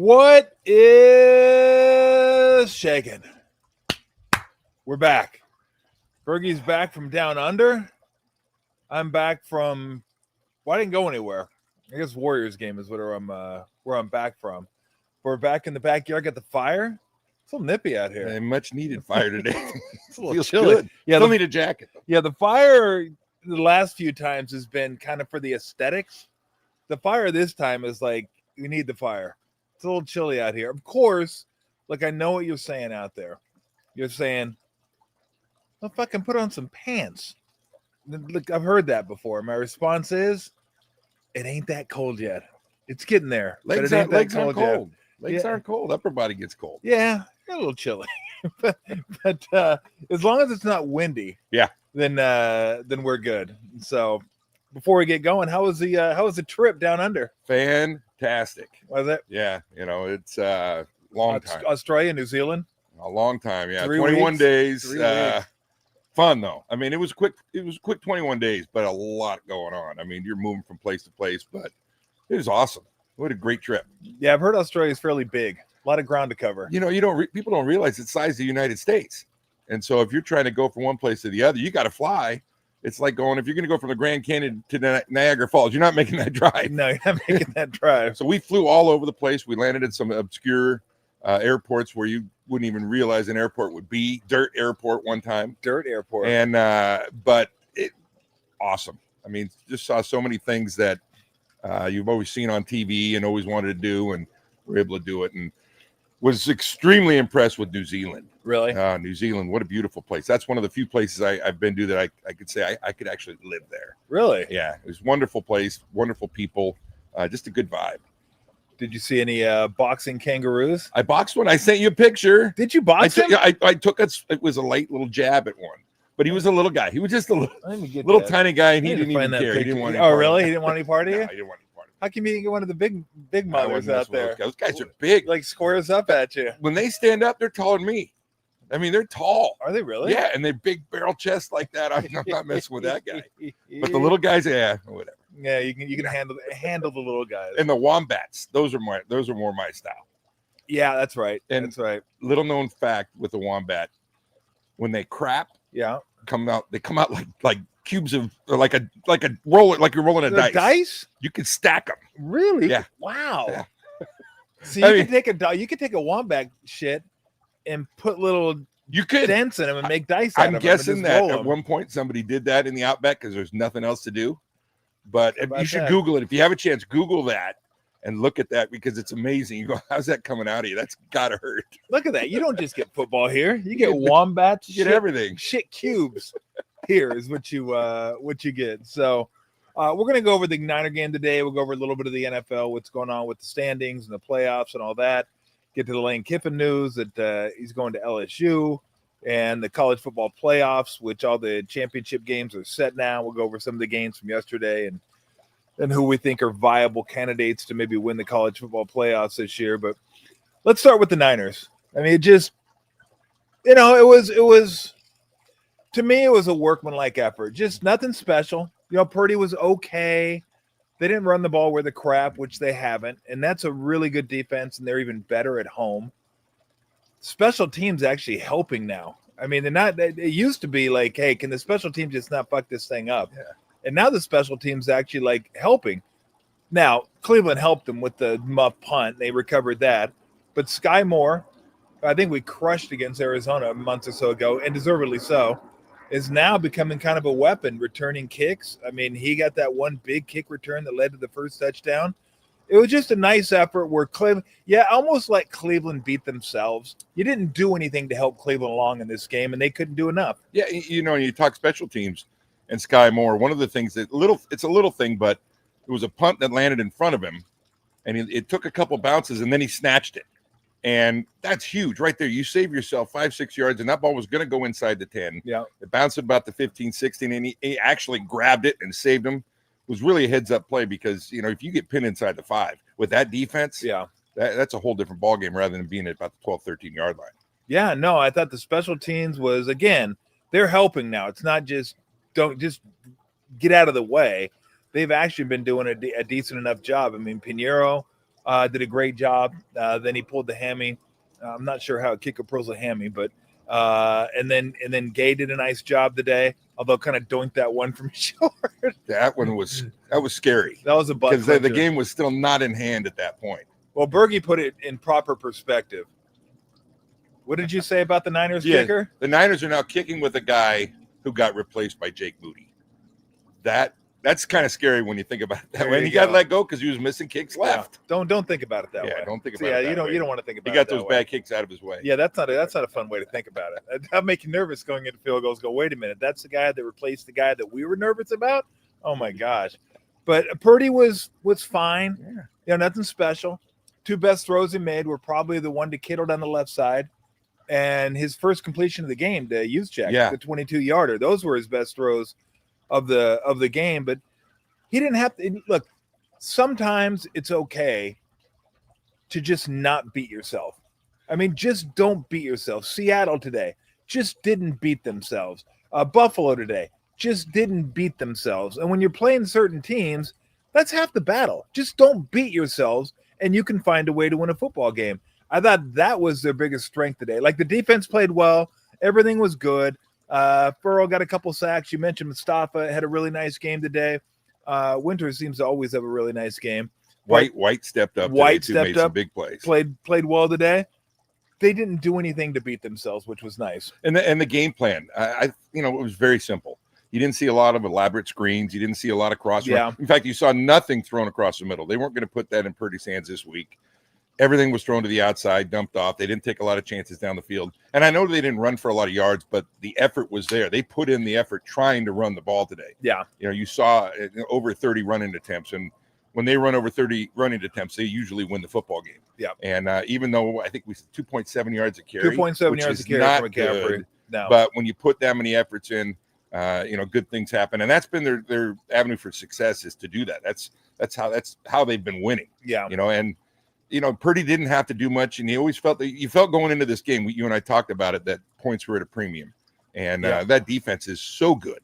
What is shaking? We're back. Bergie's back from down under. I'm back from. Well, I didn't go anywhere. I guess Warriors game is where I'm back from. We're back in the backyard. Got the fire. It's a little nippy out here. Much needed fire today. It's a little Feels chilly. good. Yeah, Still need a jacket. Yeah, the fire the last few times has been kind of for the aesthetics. The fire this time is like, we need the fire. It's a little chilly out here. Of course, like I know what you're saying out there. You're saying, well, fucking put on some pants. Look, I've heard that before. My response is, it ain't that cold yet. It's getting there. Legs aren't cold. Legs aren't cold. Upper body gets cold. Yeah, a little chilly. but as long as it's not windy, then we're good. So before we get going, how was the trip down under? Fantastic. Was it? Yeah, it's a long time. Australia, New Zealand? A long time, yeah. 21 days. 3 weeks. Fun though. I mean, it was quick 21 days, but a lot going on. I mean, you're moving from place to place, but it was awesome. What a great trip. Yeah, I've heard Australia is fairly big. A lot of ground to cover. People don't realize the size of the United States. And so if you're trying to go from one place to the other, you got to fly. It's like if you're going to go from the Grand Canyon to Niagara Falls, you're not making that drive. No, you're not making that drive. So we flew all over the place. We landed at some obscure airports where you wouldn't even realize an airport would be. Dirt airport one time. Dirt airport. And but it awesome. I mean, just saw so many things that you've always seen on TV and always wanted to do, and we're able to do it. And was extremely impressed with New Zealand. Really? New Zealand, what a beautiful place. That's one of the few places I've been to that I could say I could actually live there. Really? Yeah, it was a wonderful place, wonderful people, just a good vibe. Did you see any boxing kangaroos? I boxed one. I sent you a picture. Did you box him? I took it. It was a light little jab at one, but he was a little guy. He was just a little tiny guy, and he didn't even care. He didn't want any really? He didn't want any part of you? No, he didn't want any part of it. How come you didn't get one of the big mothers out there? Those guys are big. Like squares up at you. When they stand up, they're taller than me. I mean, they're tall. Are they really? Yeah, and they're big barrel chests like that. I'm not messing with that guy. But the little guys, whatever. Yeah, you can handle the little guys. And the wombats, those are more my style. Yeah, that's right. And that's right. Little known fact with the wombat, when they crap, they come out like cubes of like a roller, like you're rolling a dice. Dice? You can stack them. Really? Yeah. Wow. Yeah. So you can take a wombat shit and put little dents in them and make dice out of them. I'm guessing that at one point somebody did that in the Outback because there's nothing else to do. But you should Google it. If you have a chance, Google that and look at that because it's amazing. You go, how's that coming out of you? That's got to hurt. Look at that. You don't just get football here. You get wombats. You get everything. Shit cubes here is what you get. So we're going to go over the Niner game today. We'll go over a little bit of the NFL, what's going on with the standings and the playoffs and all that. Get to the Lane Kiffin news that he's going to LSU and the college football playoffs, which all the championship games are set now. We'll go over some of the games from yesterday and who we think are viable candidates to maybe win the college football playoffs this year. But let's start with the Niners. I mean, it just, it was, to me, it was a workmanlike effort. Just nothing special. Purdy was okay. They didn't run the ball worth a crap, which they haven't. And that's a really good defense, and they're even better at home. Special teams actually helping now. I mean, they're not. It used to be like, hey, can the special team just not fuck this thing up? Yeah. And now the special teams actually like helping. Now Cleveland helped them with the muff punt; they recovered that. But Sky Moore, I think we crushed against Arizona a month or so ago, and deservedly so, is now becoming kind of a weapon, returning kicks. I mean, he got that one big kick return that led to the first touchdown. It was just a nice effort where Cleveland, almost like Cleveland beat themselves. You didn't do anything to help Cleveland along in this game, and they couldn't do enough. Yeah, you talk special teams and Sky Moore. One of the things it's a little thing, but it was a punt that landed in front of him, and it took a couple bounces, and then he snatched it. And that's huge right there. You save yourself 5-6 yards, and that ball was going to go inside the 10. Yeah. It bounced about the 15, 16, and he actually grabbed it and saved him. It was really a heads-up play because, if you get pinned inside the 5 with that defense, that's a whole different ballgame rather than being at about the 12, 13-yard line. Yeah, no, I thought the special teams was, again, they're helping now. It's not just don't just get out of the way. They've actually been doing a decent enough job. I mean, Pinheiro did a great job. Then he pulled the hammy. I'm not sure how a kicker pulls a hammy, but and then Gay did a nice job today, although kind of doinked that one from short. That was scary. That was a butt because the game was still not in hand at that point. Well, Bergie put it in proper perspective. What did you say about the Niners kicker? The Niners are now kicking with a guy who got replaced by Jake Moody. That's kind of scary when you think about it that way. And he got let go because he was missing kicks left. Yeah. Don't think about it that way. Yeah, don't think about it that way. You don't want to think about it. He got those bad kicks out of his way. Yeah, that's not a fun way to think about it. That'll make you nervous going into field goals. Go, wait a minute, that's the guy that replaced the guy that we were nervous about? Oh my gosh. But Purdy was fine. Yeah. You know, nothing special. Two best throws he made were probably the one to Kittle down the left side and his first completion of the game to Juszczyk, the 22-yarder. Those were his best throws of the game, but he didn't have to look. Sometimes it's okay to just not beat yourself. I mean, just don't beat yourself. Seattle today just didn't beat themselves. Buffalo today just didn't beat themselves. And when you're playing certain teams, that's half the battle. Just don't beat yourselves, and you can find a way to win a football game. I thought that was their biggest strength today. Like, the defense played well. Everything was good. Burrow got a couple sacks. You mentioned Mustafa had a really nice game today. Winters seems to always have a really nice game. White stepped up. Made some big plays. Played well today. They didn't do anything to beat themselves, which was nice. And the game plan, it was very simple. You didn't see a lot of elaborate screens. You didn't see a lot of cross. Yeah. In fact, you saw nothing thrown across the middle. They weren't going to put that in Purdy's hands this week. Everything was thrown to the outside, dumped off. They didn't take a lot of chances down the field. And I know they didn't run for a lot of yards, but the effort was there. They put in the effort trying to run the ball today. Yeah. You saw over 30 running attempts. And when they run over 30 running attempts, they usually win the football game. Yeah. And even though I think we said 2.7 yards a carry. 2.7 yards a carry not from McCaffrey. No. But when you put that many efforts in, good things happen. And that's been their avenue for success, is to do that. That's how they've been winning. Yeah. Purdy didn't have to do much, and he always felt going into this game. You and I talked about it, that points were at a premium, and that defense is so good,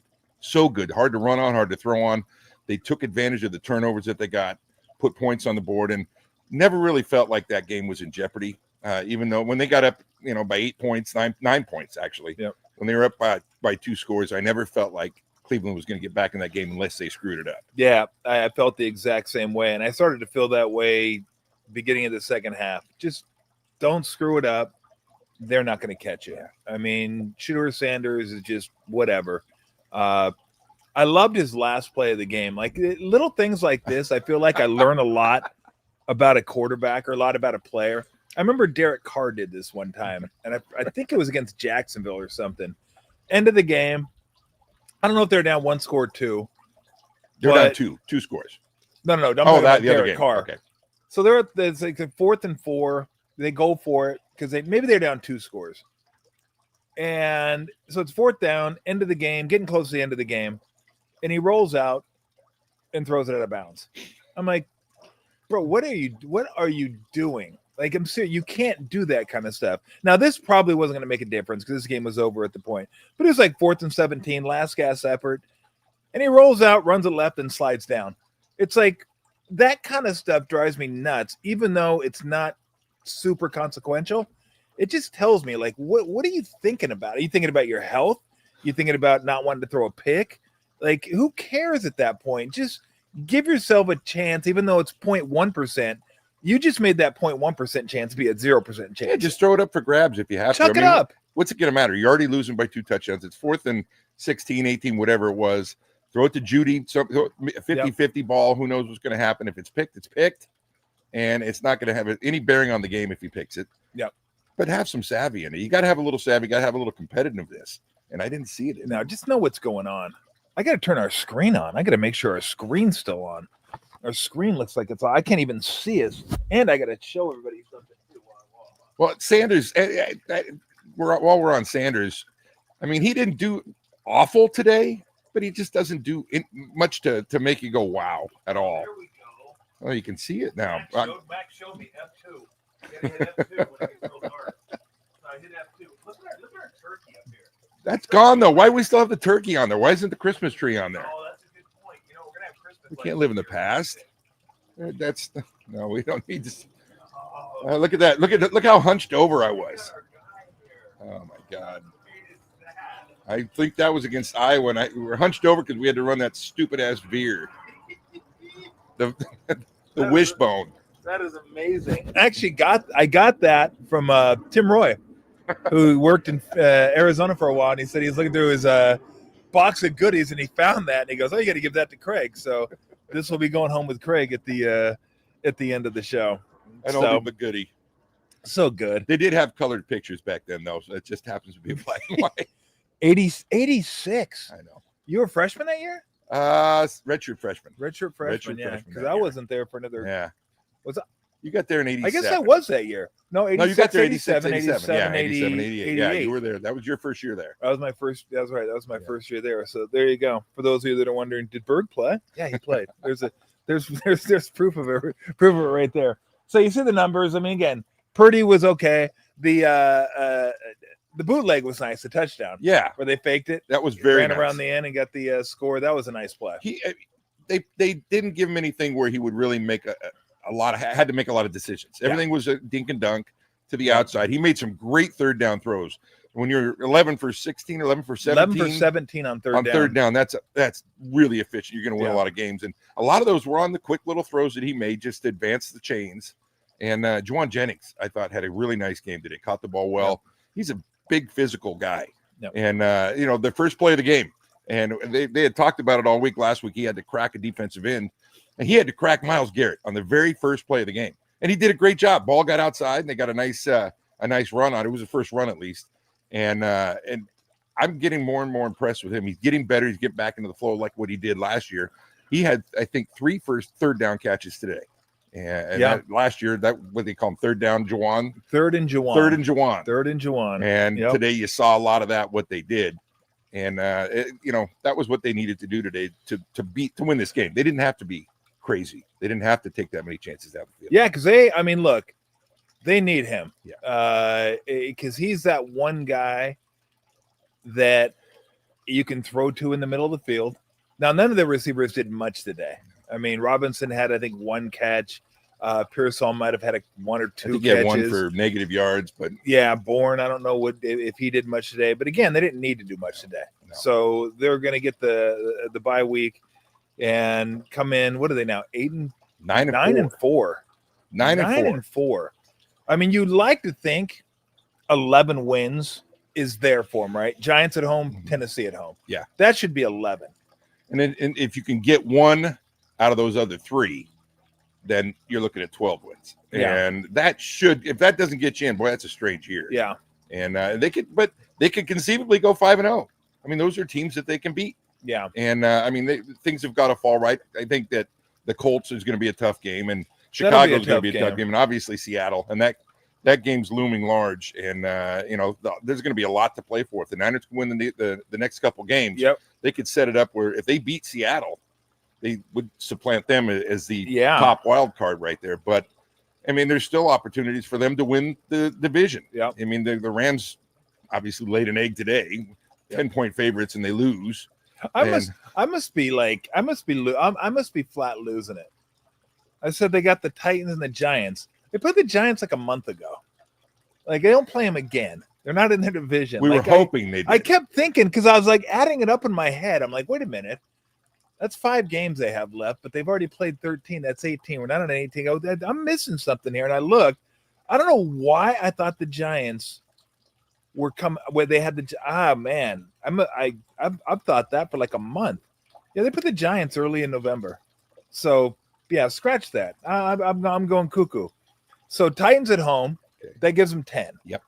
hard to run on, hard to throw on. They took advantage of the turnovers that they got, put points on the board, and never really felt like that game was in jeopardy. Even though when they got up, by 8 points, 9 points actually, when they were up by 2 scores, I never felt like Cleveland was going to get back in that game unless they screwed it up. Yeah, I felt the exact same way, and I started to feel that way beginning of the second half. Just don't screw it up. They're not going to catch you. I mean, Shedeur Sanders is just whatever. I loved his last play of the game. Like, little things like this, I feel like I learn a lot about a quarterback or a lot about a player. I remember Derek Carr did this one time, and I think it was against Jacksonville or something. End of the game. I don't know if they're down 1 score, 2. They're down 2 scores. No. I'm the other Derek game. Carr. Okay. So it's like the 4th and 4. They go for it because maybe they're down 2 scores. And so it's 4th down, end of the game, getting close to the end of the game. And he rolls out and throws it out of bounds. I'm like, bro, what are you doing? Like, I'm serious. You can't do that kind of stuff. Now, this probably wasn't going to make a difference because this game was over at the point. But it was like 4th and 17, last gasp effort. And he rolls out, runs it left, and slides down. It's like, that kind of stuff drives me nuts, even though it's not super consequential. It just tells me, like, what are you thinking about? Are you thinking about your health? You thinking about not wanting to throw a pick? Like, who cares at that point? Just give yourself a chance, even though it's 0.1%. You just made that 0.1% chance be at 0% chance. Yeah, just throw it up for grabs if you have to. Chuck it up. What's it going to matter? You're already losing by 2 touchdowns. It's 4th and 16, 18, whatever it was. Throw it to Judy, 50-50 ball. Who knows what's going to happen? If it's picked, it's picked. And it's not going to have any bearing on the game if he picks it. Yep. But have some savvy in it. You got to have a little savvy. You got to have a little competitiveness. And I didn't see it. Now, just know what's going on. I got to turn our screen on. I got to make sure our screen's still on. Our screen looks like it's on. I can't even see it. And I got to show everybody something too. Well, Sanders, while we're on Sanders, I mean, he didn't do awful today. But he just doesn't do much to make you go, wow, at all. There we go. Oh, you can see it now. Max showed me F2. Yeah, hit F2 when it gets real dark. I hit F2. Look at our turkey up here. That's gone, though. Why do we still have the turkey on there? Why isn't the Christmas tree on there? Oh, that's a good point. We're going to have Christmas. We can't live in the past. No, we don't need to. Look at that. Look how hunched over I was. Oh my God. I think that was against Iowa, and we were hunched over because we had to run that stupid ass veer. The wishbone. That is amazing. I got that from Tim Roy, who worked in Arizona for a while, and he said he was looking through his box of goodies, and he found that, and he goes, "Oh, you got to give that to Craig." So this will be going home with Craig at the end of the show. An oldie but goodie. So good. They did have colored pictures back then, though, so it just happens to be black and white. 86. I know. You were a freshman that year? Redshirt freshman. Redshirt freshman, yeah. Because I wasn't there for another. Yeah. Was I? You got there in 87. I guess that was that year. No, 86, no, you got there 87, 87, 88. 88. Yeah, you were there. That was your first year there. That was my first. That's right. That was my first year there. So there you go. For those of you that are wondering, did Berg play? Yeah, he played. There's proof of it. Proof of it right there. So you see the numbers. I mean, again, Purdy was okay. The bootleg was nice. The touchdown. Yeah, where they faked it. That was very ran nice. Around the end and got the score. That was a nice play. They didn't give him anything where he would really make had to make a lot of decisions. Everything was a dink and dunk to the outside. He made some great third down throws. When you're 11 for 16, 11 for 17. 11 for 17 on third down. On third down, that's really efficient. You're going to win a lot of games. And a lot of those were on the quick little throws that he made just to advance the chains. And Juwan Jennings, I thought, had a really nice game today. Caught the ball well. He's a big physical guy. And, the first play of the game, and they had talked about it all week last week. He had to crack a defensive end, and he had to crack Myles Garrett on the very first play of the game. And he did a great job. Ball got outside, and they got a nice run on it. It was the first run, at least. And I'm getting more and more impressed with him. He's getting better. He's getting back into the flow like what he did last year. He had, I think, 3 third down catches today. And last year, that what they call him, third down Juwan. Third and Juwan. And today you saw a lot of that, what they did. And, that was what they needed to do today to win this game. They didn't have to be crazy. They didn't have to take that many chances down the field. Yeah, because look, they need him. Yeah. Because he's that one guy that you can throw to in the middle of the field. Now, none of the receivers did much today. I mean, Robinson had, I think, 1 catch. Pearsall might have had 1 or 2 catches. He had 1 for negative yards, but Bourne, I don't know if he did much today. But again, they didn't need to do much today. No. So they're going to get the bye week and come in. What are they now? 8-9 and 4. 9 and 4. I mean, you'd like to think 11 wins is there for them, right? Giants at home, Tennessee at home. Yeah, that should be 11. And then, if you can get 1 out of those other 3, then you're looking at 12 wins. Yeah. And that should, if that doesn't get you in, boy, that's a strange year. Yeah. And they could conceivably go 5-0. I mean, those are teams that they can beat. Yeah. And things have got to fall right. I think that the Colts is going to be a tough game, and Chicago is going to be a tough game, and obviously Seattle, and that game's looming large. And there's going to be a lot to play for. If the Niners can win the next couple games, they could set it up where if they beat Seattle, they would supplant them as the top wild card right there. But I mean, there's still opportunities for them to win the division. Yeah. I mean, the Rams obviously laid an egg today, 10-point favorites, and they lose. I must be flat losing it. I said they got the Titans and the Giants. They played the Giants like a month ago. Like, they don't play them again. They're not in their division. We were hoping they did. I kept thinking, because I was like adding it up in my head. I'm like, wait a minute. That's 5 games they have left, but they've already played 13. That's 18. We're not on 18. I'm missing something here. And I looked. I don't know why I thought the Giants were coming where they had man. I've thought that for like a month. Yeah, they put the Giants early in November. So yeah, scratch that. I'm going cuckoo. So Titans at home, that gives them 10. Yep.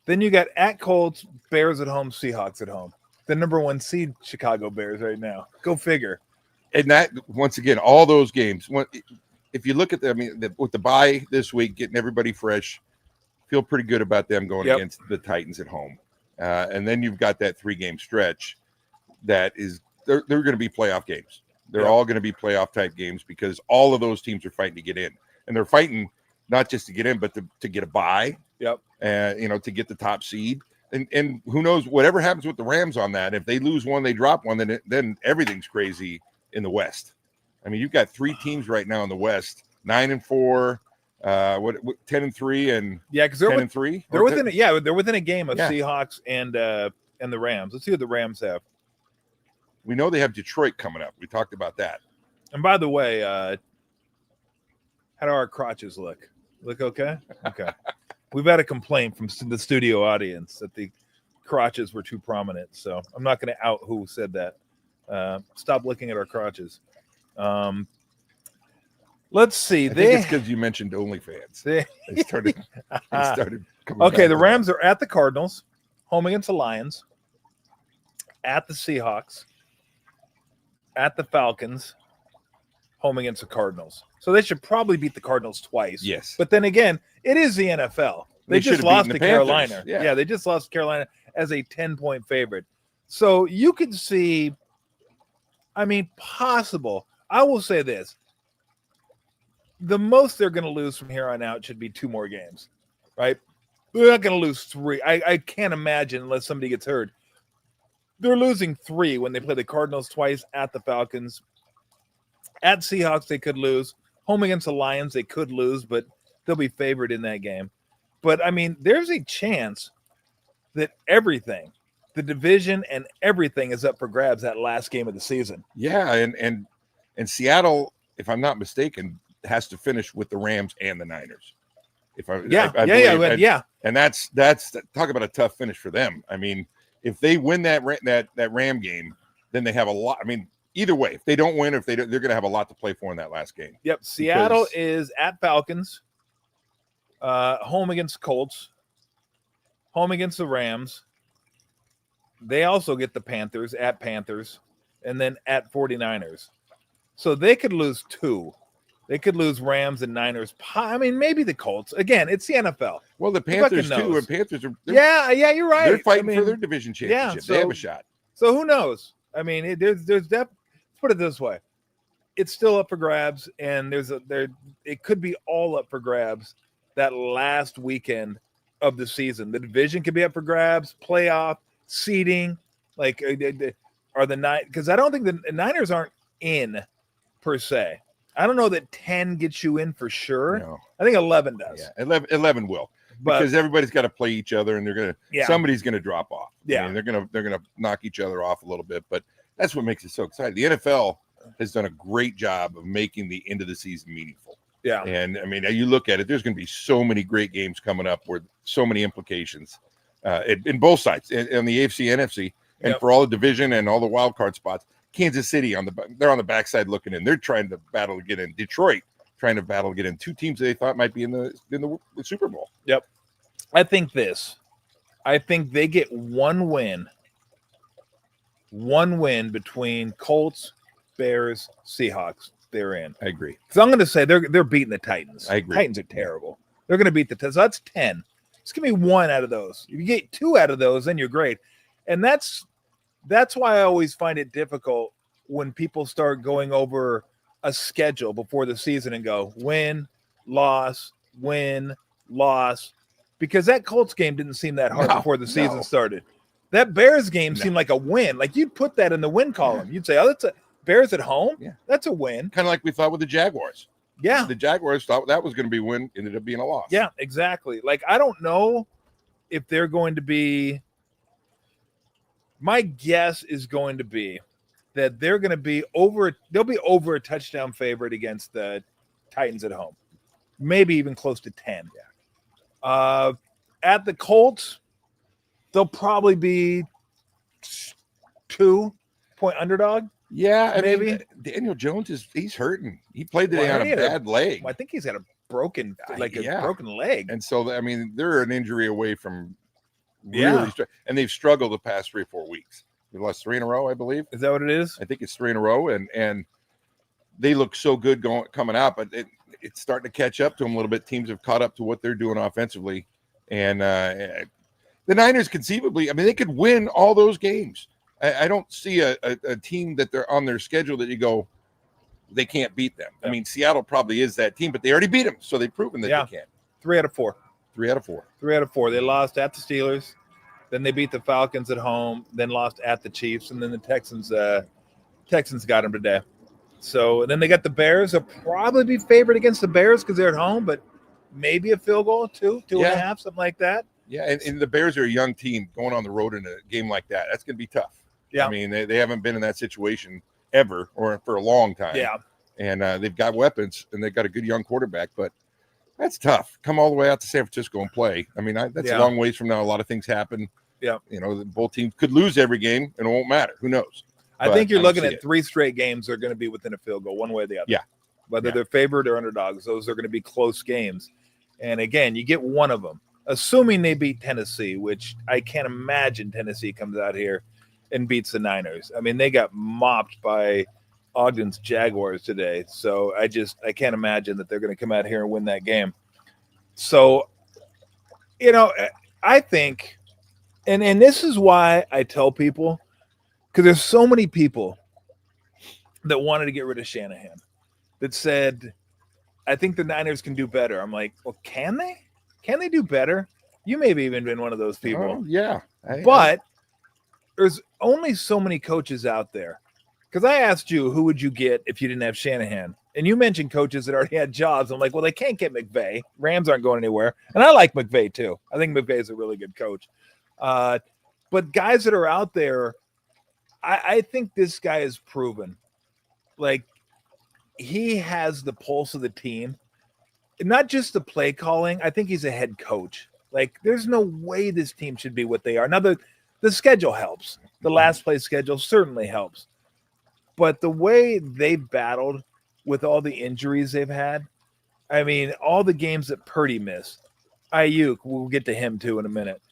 Then you got at Colts, Bears at home, Seahawks at home. The number 1 seed Chicago Bears right now. Go figure. And that, once again, all those games, if you look at with the bye this week, getting everybody fresh, feel pretty good about them going against the Titans at home. And then you've got that 3-game stretch that is, they're going to be playoff games. They're all going to be playoff type games because all of those teams are fighting to get in. And they're fighting not just to get in, but to get a bye. Yep. To get the top seed. And who knows, whatever happens with the Rams on that, if they lose 1, they drop 1, then everything's crazy in the West. I mean, you've got 3 teams right now in the West, 9-4, 10-3, and because they're 10-3. They're within they're within a game of Yeah. Seahawks and the Rams. Let's see what the Rams have. We know they have Detroit coming up. We talked about that. And by the way, how do our crotches look? Look okay? Okay. We've had a complaint from the studio audience that the crotches were too prominent. So I'm not going to out who said that. Stop looking at our crotches. Let's see. I think it's because you mentioned OnlyFans. They started coming okay, back the with Rams are at the Cardinals, home against the Lions, at the Seahawks, at the Falcons, home against the Cardinals. So they should probably beat the Cardinals twice. Yes. But then again, it is the NFL. They just should have lost beaten to the Panthers. Carolina. Yeah, they just lost to Carolina as a 10-point favorite. So you could see, I mean, possible. I will say this. The most they're going to lose from here on out should be 2 more games, right? They're not going to lose 3. I can't imagine unless somebody gets hurt. They're losing 3 when they play the Cardinals twice, at the Falcons. At Seahawks, they could lose. Home against the Lions, they could lose, but they'll be favored in that game. But, I mean, there's a chance that everything, the division and everything is up for grabs that last game of the season. Yeah, and Seattle, if I'm not mistaken, has to finish with the Rams and the Niners. And that's talk about a tough finish for them. I mean, if they win that Ram game, then they have a lot. I mean, either way, if they don't win, they're going to have a lot to play for in that last game. Yep, Seattle is at Falcons, home against Colts, home against the Rams. They also get the Panthers, at Panthers, and then at 49ers. So they could lose 2. They could lose Rams and Niners. I mean, maybe the Colts. Again, it's the NFL. Well, the Panthers too. And Panthers are. You're right. They're fighting for their division championship. Yeah, so, they have a shot. So who knows? I mean, there's let's put it this way: it's still up for grabs, and it could be all up for grabs that last weekend of the season. The division could be up for grabs, playoff seeding. Like, are the Niners? Because I don't think the Niners aren't in per se. I don't know that 10 gets you in for sure. No. I think 11 does. Yeah, 11 will, because everybody's got to play each other, and somebody's going to drop off. Yeah, I mean, they're gonna knock each other off a little bit, but that's what makes it so exciting. The NFL has done a great job of making the end of the season meaningful. Yeah, and I mean, you look at it. There's going to be so many great games coming up with so many implications in both sides, in the AFC, NFC, and for all the division and all the wild card spots. Kansas City they're on the backside looking in. They're trying to battle to get in. Detroit trying to battle to get in. 2 teams they thought might be in the Super Bowl. Yep. I think they get one win between Colts, Bears, Seahawks. They're in. I agree. So I'm going to say they're beating the Titans. I agree. Titans are terrible. They're going to beat the Titans. So that's 10. Just give me 1 out of those. If you get 2 out of those, then you're great. And that's why I always find it difficult when people start going over a schedule before the season and go win, loss, because that Colts game didn't seem that hard before the season started. That Bears game seemed like a win. Like, you'd put that in the win column. You'd say, oh, that's a Bears at home. Yeah, that's a win. Kind of like we thought with the Jaguars. Yeah, the Jaguars thought that was going to be a win, ended up being a loss. Yeah, exactly. Like, I don't know if they're going to be. My guess is going to be that they're going to be over. They'll be over a touchdown favorite against the Titans at home, maybe even close to 10. Yeah. At the Colts, they'll probably be 2-point underdog. Yeah, maybe. Mean, Daniel Jones he's hurting. He played today on a bad leg. I think he's got a broken leg. And so, I mean, they're an injury away from. Really, and they've struggled the past 3 or 4 weeks. They've lost 3 in a row, I believe. Is that what it is? I think it's 3 in a row, and they look so good coming out, but it's starting to catch up to them a little bit. Teams have caught up to what they're doing offensively, and the Niners conceivably, I mean, they could win all those games. I don't see a team that they're on their schedule that you go, they can't beat them. Yeah. I mean, Seattle probably is that team, but they already beat them, so they've proven that they can. 3 out of 4. 3 out of 4. 3 out of 4. They lost at the Steelers, then they beat the Falcons at home, then lost at the Chiefs, and then the Texans got them today. So and then they got the Bears. They'll probably be favored against the Bears because they're at home, but maybe a field goal, two and a half, something like that. Yeah, and the Bears are a young team going on the road in a game like that. That's going to be tough. Yeah. I mean, they haven't been in that situation ever or for a long time. Yeah. And they've got weapons, and they've got a good young quarterback, but that's tough. Come all the way out to San Francisco and play. I mean, that's a long ways from now. A lot of things happen. Yeah. You know, both teams could lose every game, and it won't matter. Who knows? I think you're looking at 3 straight games that are going to be within a field goal, one way or the other. Yeah. Whether they're favored or underdogs, those are going to be close games. And again, you get one of them, assuming they beat Tennessee, which I can't imagine Tennessee comes out here and beats the Niners. I mean, they got mopped by Ogden's Jaguars today. So I can't imagine that they're going to come out here and win that game. So, you know, I think, and this is why I tell people, because there's so many people that wanted to get rid of Shanahan that said, I think the Niners can do better. I'm like, well, can they? Can they do better? You may have even been one of those people. Oh, yeah. But there's only so many coaches out there. Because I asked you, who would you get if you didn't have Shanahan? And you mentioned coaches that already had jobs. I'm like, well, they can't get McVay. Rams aren't going anywhere. And I like McVay, too. I think McVay is a really good coach. But guys that are out there, I think this guy is proven. Like, he has the pulse of the team. Not just the play calling. I think he's a head coach. Like, there's no way this team should be what they are. Now, the schedule helps. The last place schedule certainly helps. But the way they've battled with all the injuries they've had, I mean, all the games that Purdy missed, Aiyuk, we'll get to him too in a minute,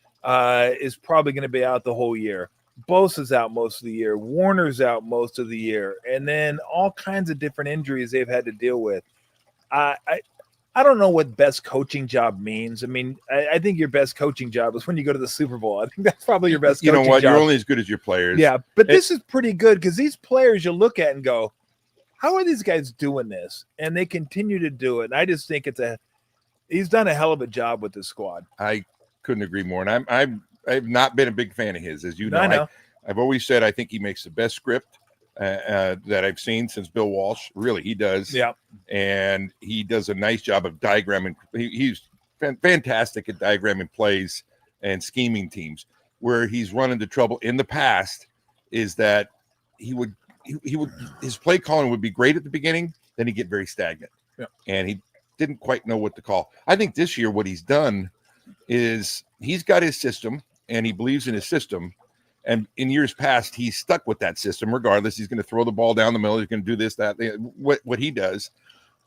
is probably going to be out the whole year. Bosa's out most of the year. Warner's out most of the year. And then all kinds of different injuries they've had to deal with. I don't know what best coaching job means. I mean, I think your best coaching job is when you go to the Super Bowl. I think that's probably your best coaching job. You know what? You're only as good as your players. Yeah, but this is pretty good because these players you look at and go, how are these guys doing this? And they continue to do it. And I just think he's done a hell of a job with this squad. I couldn't agree more. And I've not been a big fan of his, as you know. I know. I've always said I think he makes the best script that I've seen since Bill Walsh. Really, he does. Yeah. And he does a nice job of diagramming. He's fantastic at diagramming plays and scheming teams. Where he's run into trouble in the past is that his play calling would be great at the beginning, then he'd get very stagnant. Yeah. And he didn't quite know what to call. I think this year what he's done is he's got his system and he believes in his system. And in years past, he's stuck with that system regardless. He's going to throw the ball down the middle. He's going to do this, that, what he does.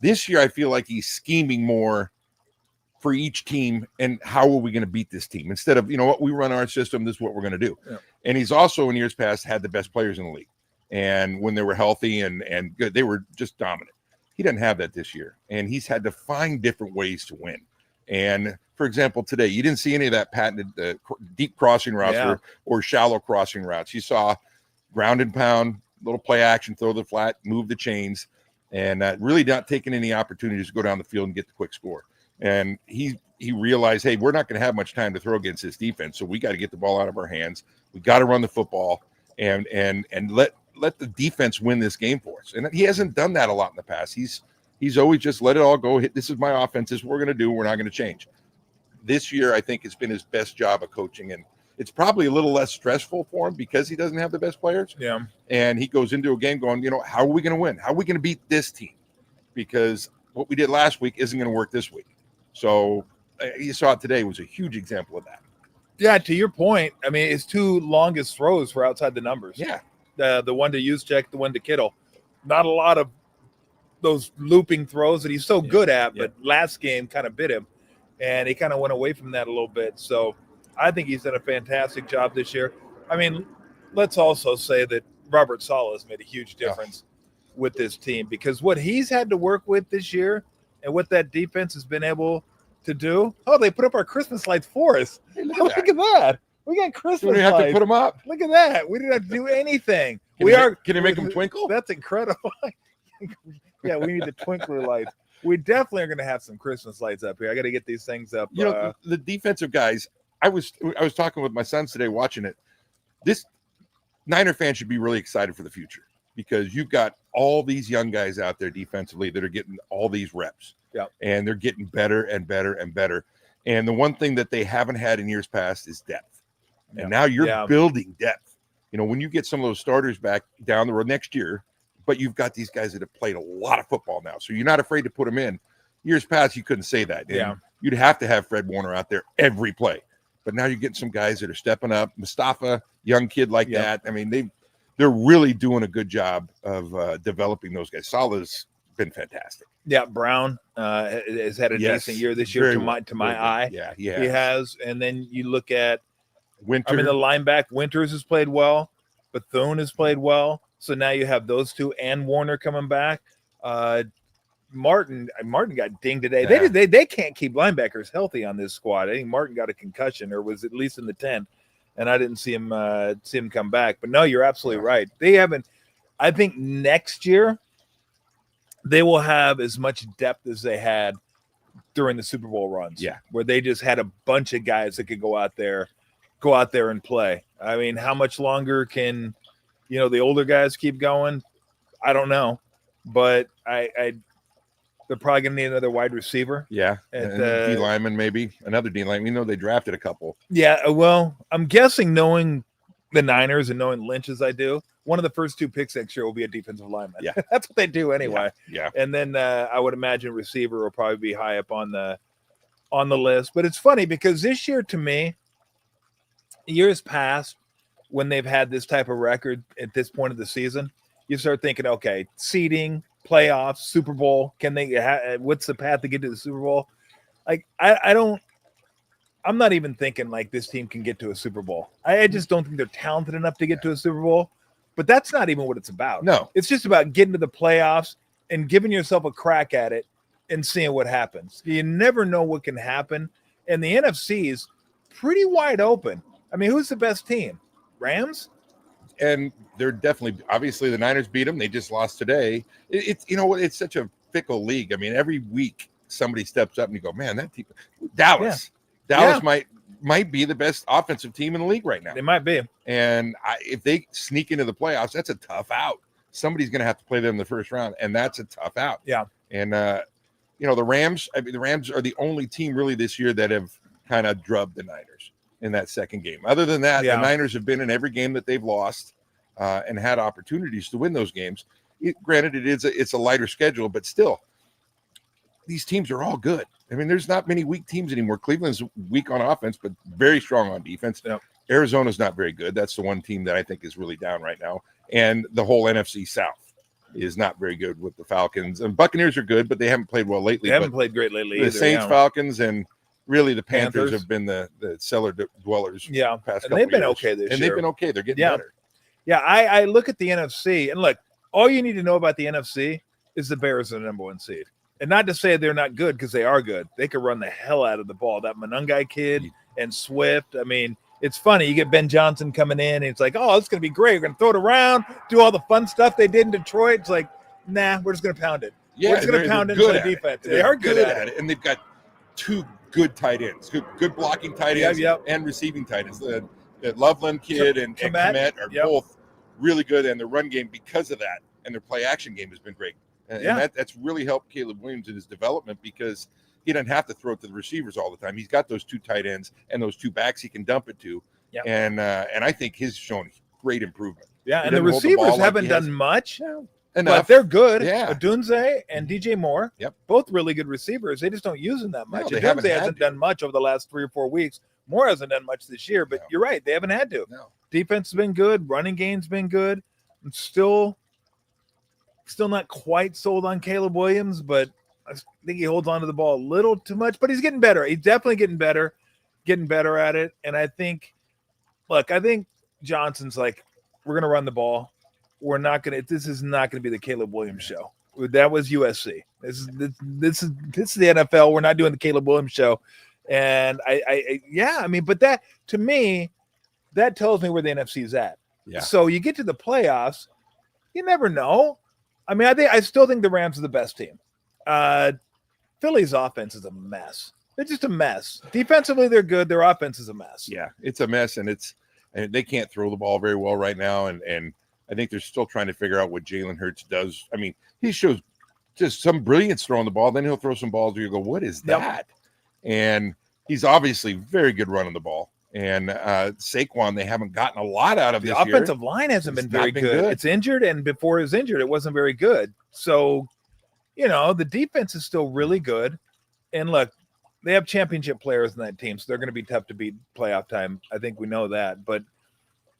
This year, I feel like he's scheming more for each team and how are we going to beat this team instead of, you know what, we run our system. This is what we're going to do. Yeah. And he's also in years past had the best players in the league. And when they were healthy and good, they were just dominant. He doesn't have that this year. And he's had to find different ways to win. And for example, today, you didn't see any of that patented deep crossing routes or shallow crossing routes. You saw ground and pound, little play action, throw the flat, move the chains, and really not taking any opportunities to go down the field and get the quick score. And he realized, hey, we're not going to have much time to throw against this defense, so we got to get the ball out of our hands. We got to run the football and let the defense win this game for us. And he hasn't done that a lot in the past. He's always just let it all go. This is my offense. This is what we're going to do. We're not going to change. This year, I think it's been his best job of coaching. And it's probably a little less stressful for him because he doesn't have the best players. Yeah. And he goes into a game going, you know, how are we going to win? How are we going to beat this team? Because what we did last week isn't going to work this week. So you saw it today was a huge example of that. Yeah, to your point, I mean, his 2 longest throws were outside the numbers. Yeah. The one to Juszczyk, the one to Kittle. Not a lot of those looping throws that he's so good at, but last game kind of bit him. And he kind of went away from that a little bit. So I think he's done a fantastic job this year. I mean, let's also say that Robert Saleh has made a huge difference with this team because what he's had to work with this year and what that defense has been able to do. Oh, they put up our Christmas lights for us. Hey, look at that. We got Christmas lights. We didn't have to put them up. Look at that. We didn't have to do anything. Can you make them twinkle? That's incredible. Yeah, we need the twinkler lights. We definitely are going to have some Christmas lights up here. I got to get these things up. You know, the defensive guys, I was talking with my sons today watching it. This Niner fan should be really excited for the future because you've got all these young guys out there defensively that are getting all these reps. Yeah. And they're getting better and better and better. And the one thing that they haven't had in years past is depth. And now you're building depth. You know, when you get some of those starters back down the road next year, but you've got these guys that have played a lot of football now. So you're not afraid to put them in. Years past, you couldn't say that. And you'd have to have Fred Warner out there every play. But now you're getting some guys that are stepping up. Mustafa, young kid like that. I mean, they're really doing a good job of developing those guys. Salah's been fantastic. Yeah, Brown has had a decent year this year to my eye. Yeah, he has. And then you look at Winter. I mean, the linebacker Winters has played well. Bethune has played well. So now you have those two and Warner coming back. Martin got dinged today. Yeah. They can't keep linebackers healthy on this squad. I think Martin got a concussion or was at least in the tent, and I didn't see him come back. But no, you're absolutely right. They haven't. I think next year they will have as much depth as they had during the Super Bowl runs. Yeah, where they just had a bunch of guys that could go out there and play. I mean, how much longer can the older guys keep going? I don't know, but they're probably going to need another wide receiver. Yeah, and D lineman, maybe another D lineman. They drafted a couple. Yeah, well, I'm guessing, knowing the Niners and knowing Lynch as I do, one of the first two picks next year will be a defensive lineman. Yeah, that's what they do anyway. Yeah. And then I would imagine receiver will probably be high up on the list. But it's funny because this year, to me, years past, when they've had this type of record at this point of the season, you start thinking, okay, seeding, playoffs, Super Bowl, can they? What's the path to get to the Super Bowl? Like, I'm not even thinking like this team can get to a Super Bowl. I just don't think they're talented enough to get to a Super Bowl. But that's not even what it's about. No, it's just about getting to the playoffs and giving yourself a crack at it and seeing what happens. You never know what can happen, and the NFC is pretty wide open. I mean, who's the best team? Rams? And they're definitely, obviously, the Niners beat them. They just lost today. It's such a fickle league. I mean, every week somebody steps up and you go, man, that team, Dallas might be the best offensive team in the league right now. They might be. And if they sneak into the playoffs, that's a tough out. Somebody's going to have to play them in the first round, and that's a tough out. Yeah. And, the Rams, the Rams are the only team really this year that have kind of drubbed the Niners in that second game. Other than that, the Niners have been in every game that they've lost and had opportunities to win those games. Granted, it's a lighter schedule, but still, these teams are all good. I mean, there's not many weak teams anymore. Cleveland's weak on offense, but very strong on defense. Yep. Arizona's not very good. That's the one team that I think is really down right now. And the whole NFC South is not very good with the Falcons. And Buccaneers are good, but they haven't played well lately. They haven't played great lately either. The Saints, Falcons, and really the Panthers have been the cellar dwellers. Yeah, past and they've been years. okay this year. And they've been okay. They're getting better. Yeah, I look at the NFC, and look, all you need to know about the NFC is the Bears are the number one seed. And not to say they're not good, because they are good. They could run the hell out of the ball. That Monungai kid and Swift. I mean, it's funny. You get Ben Johnson coming in, and it's like, oh, it's going to be great. We're going to throw it around, do all the fun stuff they did in Detroit. It's like, nah, we're just going to pound it. Yeah, we're just going to pound it into the defense. They are good at it. And they've got two good tight ends, good blocking tight ends and receiving tight ends. The Loveland kid and Komet are both really good, and the run game, because of that, and their play action game has been great. And that's really helped Caleb Williams in his development, because he doesn't have to throw it to the receivers all the time. He's got those two tight ends and those two backs he can dump it to. Yep. And I think he's shown great improvement. Yeah, and the receivers haven't done much. Enough. But they're good. Yeah. Odunze and DJ Moore, both really good receivers. They just don't use them that much. Odunze hasn't done much over the last 3 or 4 weeks. Moore hasn't done much this year, but you're right. They haven't had to. No. Defense has been good. Running game's been good. I'm still not quite sold on Caleb Williams, but I think he holds on to the ball a little too much, but he's getting better. He's definitely getting better at it. And I think Johnson's like, we're going to run the ball. This is not going to be the Caleb Williams show. That was USC. This is the NFL. We're not doing the Caleb Williams show. And but that, to me, that tells me where the NFC is at. Yeah. So you get to the playoffs, you never know. I mean, I still think the Rams are the best team. Philly's offense is a mess. They're just a mess. Defensively, they're good. Their offense is a mess. Yeah, it's a mess, and they can't throw the ball very well right now. And I think they're still trying to figure out what Jalen Hurts does. I mean, he shows just some brilliance throwing the ball. Then he'll throw some balls where you go, what is that? And he's obviously very good running the ball. And Saquon, they haven't gotten a lot out of the this offensive year. line hasn't been very been good. It's injured, and before it was injured, it wasn't very good. So, the defense is still really good. And look, they have championship players in that team, so they're going to be tough to beat playoff time. I think we know that. But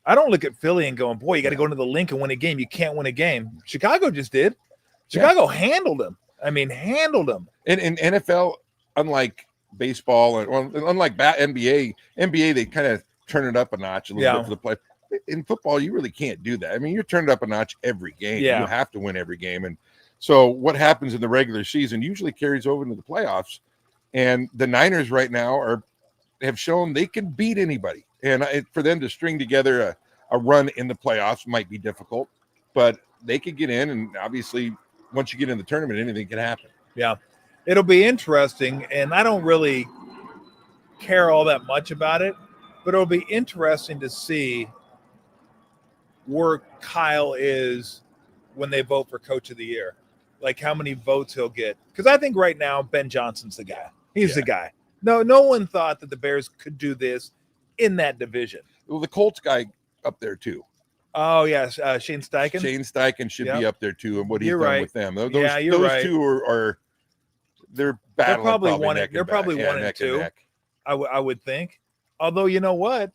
I don't look at Philly and going, boy, you got to go into the link and win a game. You can't win a game. Chicago just did. Chicago handled them. I mean, handled them. And in NFL, unlike baseball and unlike NBA, they kind of turn it up a notch a little bit for the play. In football, you really can't do that. I mean, you're turned up a notch every game. Yeah. You have to win every game. And so what happens in the regular season usually carries over into the playoffs. And the Niners right now have shown they can beat anybody. And for them to string together a run in the playoffs might be difficult, but they could get in. And obviously, once you get in the tournament, anything can happen. Yeah, it'll be interesting. And I don't really care all that much about it, but it'll be interesting to see where Kyle is when they vote for Coach of the Year. Like how many votes he'll get. Because I think right now, Ben Johnson's the guy. He's the guy. No one thought that the Bears could do this in that division. Well, the Colts guy up there too. Oh, yes. Shane Steichen. Shane Steichen should be up there too. And what he's done with them. Those two are they're battling. They're probably 1 and 2. I would think. Although, you know what?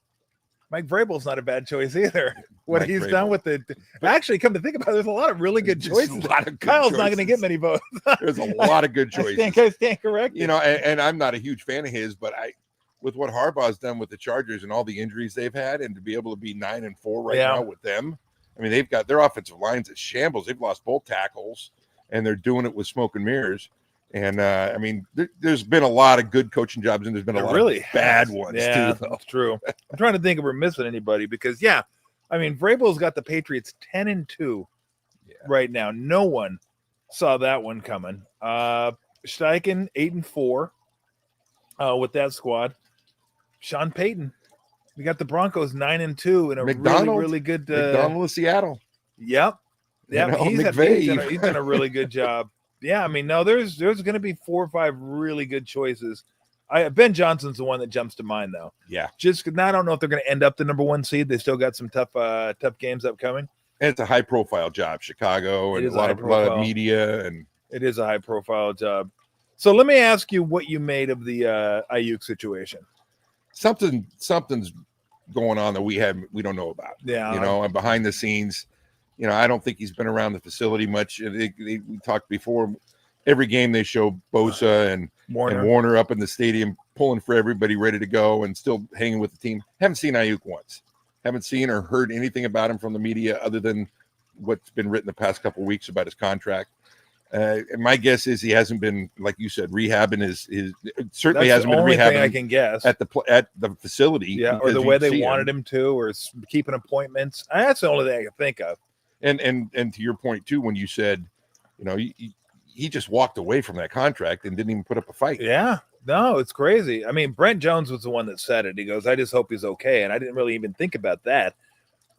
Mike Vrabel's not a bad choice either. What he's done with it. Actually, come to think about it, there's a lot of really good choices. Kyle's not going to get many votes. There's a lot of good choices. I stand corrected. And I'm not a huge fan of his, but with what Harbaugh's done with the Chargers and all the injuries they've had, and to be able to be 9-4 right now with them, I mean, they've got their offensive lines at shambles. They've lost both tackles, and they're doing it with smoke and mirrors. And I mean, there's been a lot of good coaching jobs, and there's been a lot of bad ones too. That's true. I'm trying to think if we're missing anybody because, I mean, Vrabel's got the Patriots 10-2 right now. No one saw that one coming. Steichen 8-4 with that squad. Sean Payton, we got the Broncos 9-2 and a really good. McDonald of Seattle. Yep. He's done a really good job. Yeah, I mean, no, there's going to be 4 or 5 really good choices. Ben Johnson's the one that jumps to mind, though. Yeah. Just because I don't know if they're going to end up the number 1 seed. They still got some tough games upcoming. And it's a high-profile job, Chicago, and a lot of media. And it is a high-profile job. So let me ask you what you made of the Aiyuk situation. Something's going on that we don't know about. Yeah. And behind the scenes, I don't think he's been around the facility much. We talked before. Every game they show Bosa and Warner up in the stadium pulling for everybody ready to go and still hanging with the team. Haven't seen Aiyuk once. Haven't seen or heard anything about him from the media other than what's been written the past couple of weeks about his contract. And my guess is he hasn't been, like you said, rehabbing his certainly hasn't been rehabbing. I can guess at the facility, or the way they wanted him to, or keeping appointments. That's the only thing I can think of. And to your point too, when you said, he just walked away from that contract and didn't even put up a fight. Yeah, no, it's crazy. I mean, Brent Jones was the one that said it. He goes, "I just hope he's okay," and I didn't really even think about that.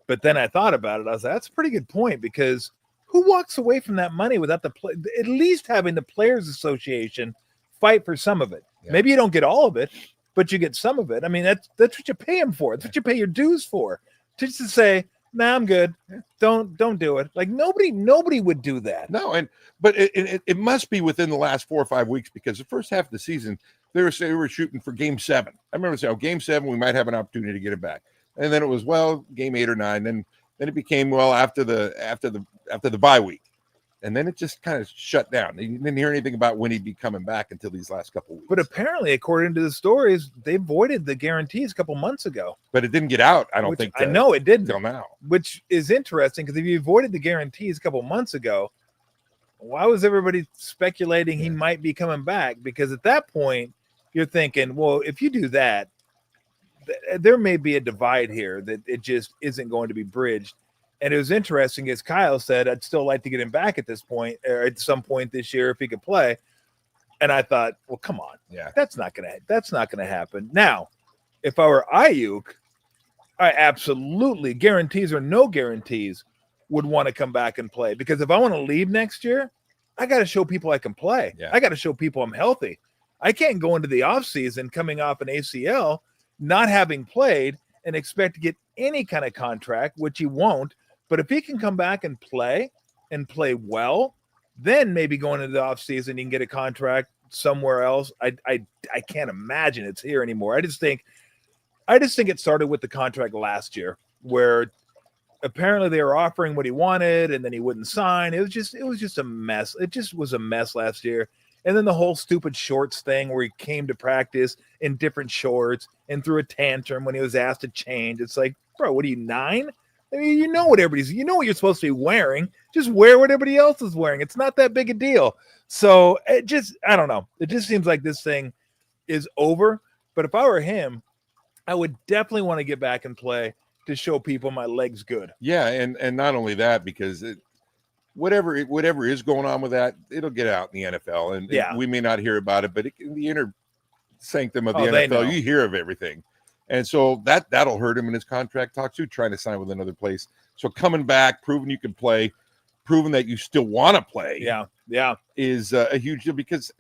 But then I thought about it. I was like, that's a pretty good point because who walks away from that money without at least having the Players Association fight for some of it? Yeah. Maybe you don't get all of it, but you get some of it. I mean, that's what you pay them for. That's what you pay your dues for. Just to say, nah, I'm good. Don't do it. Like nobody would do that. No, but it must be within the last 4 or 5 weeks because the first half of the season they were shooting for Game 7. I remember saying, Game 7 we might have an opportunity to get it back, and then it was Game 8 or 9. Then it became after the bye week, and then it just kind of shut down. You didn't hear anything about when he'd be coming back until these last couple of weeks. But apparently, according to the stories, they voided the guarantees a couple months ago. But it didn't get out, I don't think. I know it didn't. Until now. Which is interesting, because if you voided the guarantees a couple months ago, why was everybody speculating he might be coming back? Because at that point, you're thinking, well, if you do that, there may be a divide here that it just isn't going to be bridged. And it was interesting, as Kyle said, I'd still like to get him back at this point, or at some point this year if he could play. And I thought, well, come on, that's not gonna happen. Now, if I were Aiyuk, I absolutely, guarantees or no guarantees, would want to come back and play. Because if I want to leave next year, I got to show people I can play. Yeah. I got to show people I'm healthy. I can't go into the offseason coming off an ACL, not having played, and expect to get any kind of contract, which he won't. But if he can come back and play well, then maybe going into the offseason, he can get a contract somewhere else. I can't imagine it's here anymore. I just think it started with the contract last year, where apparently they were offering what he wanted and then he wouldn't sign. It was just a mess. It just was a mess last year. And then the whole stupid shorts thing where he came to practice in different shorts and threw a tantrum when he was asked to change. It's like, bro, what are you, 9? I mean, you know what you're supposed to be wearing. Just wear what everybody else is wearing. It's not that big a deal. So I don't know. It just seems like this thing is over. But if I were him, I would definitely want to get back and play to show people my leg's good. Yeah, and not only that, because whatever is going on with that, it'll get out in the NFL, and we may not hear about it, but in the inner sanctum of the NFL, you hear of everything, and so that'll hurt him in his contract talks too, trying to sign with another place. So coming back, proving you can play, proving that you still want to play, is a huge deal, because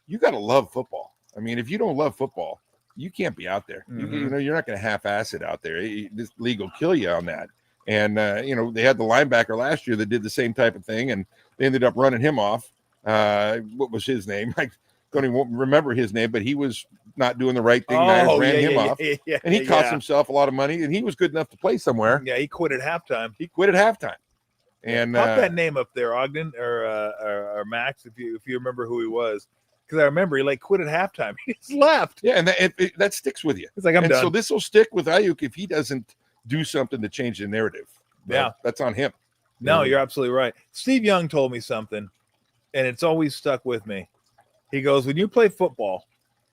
you got to love football. I mean, if you don't love football, you can't be out there. Mm-hmm. You're not going to half-ass it out there. This league will kill you on that. And, they had the linebacker last year that did the same type of thing, and they ended up running him off. What was his name? I don't even remember his name, but he was not doing the right thing. Ran him off. And he cost himself a lot of money, and he was good enough to play somewhere. Yeah, he quit at halftime. And pop that name up there, Ogden or Max, if you remember who he was. Because I remember he quit at halftime. He just left. Yeah, and that sticks with you. It's like, I'm done. So this will stick with Aiyuk if he doesn't do something to change the narrative. Yeah. That's on him. No, you're absolutely right. Steve Young told me something, and it's always stuck with me. He goes, when you play football,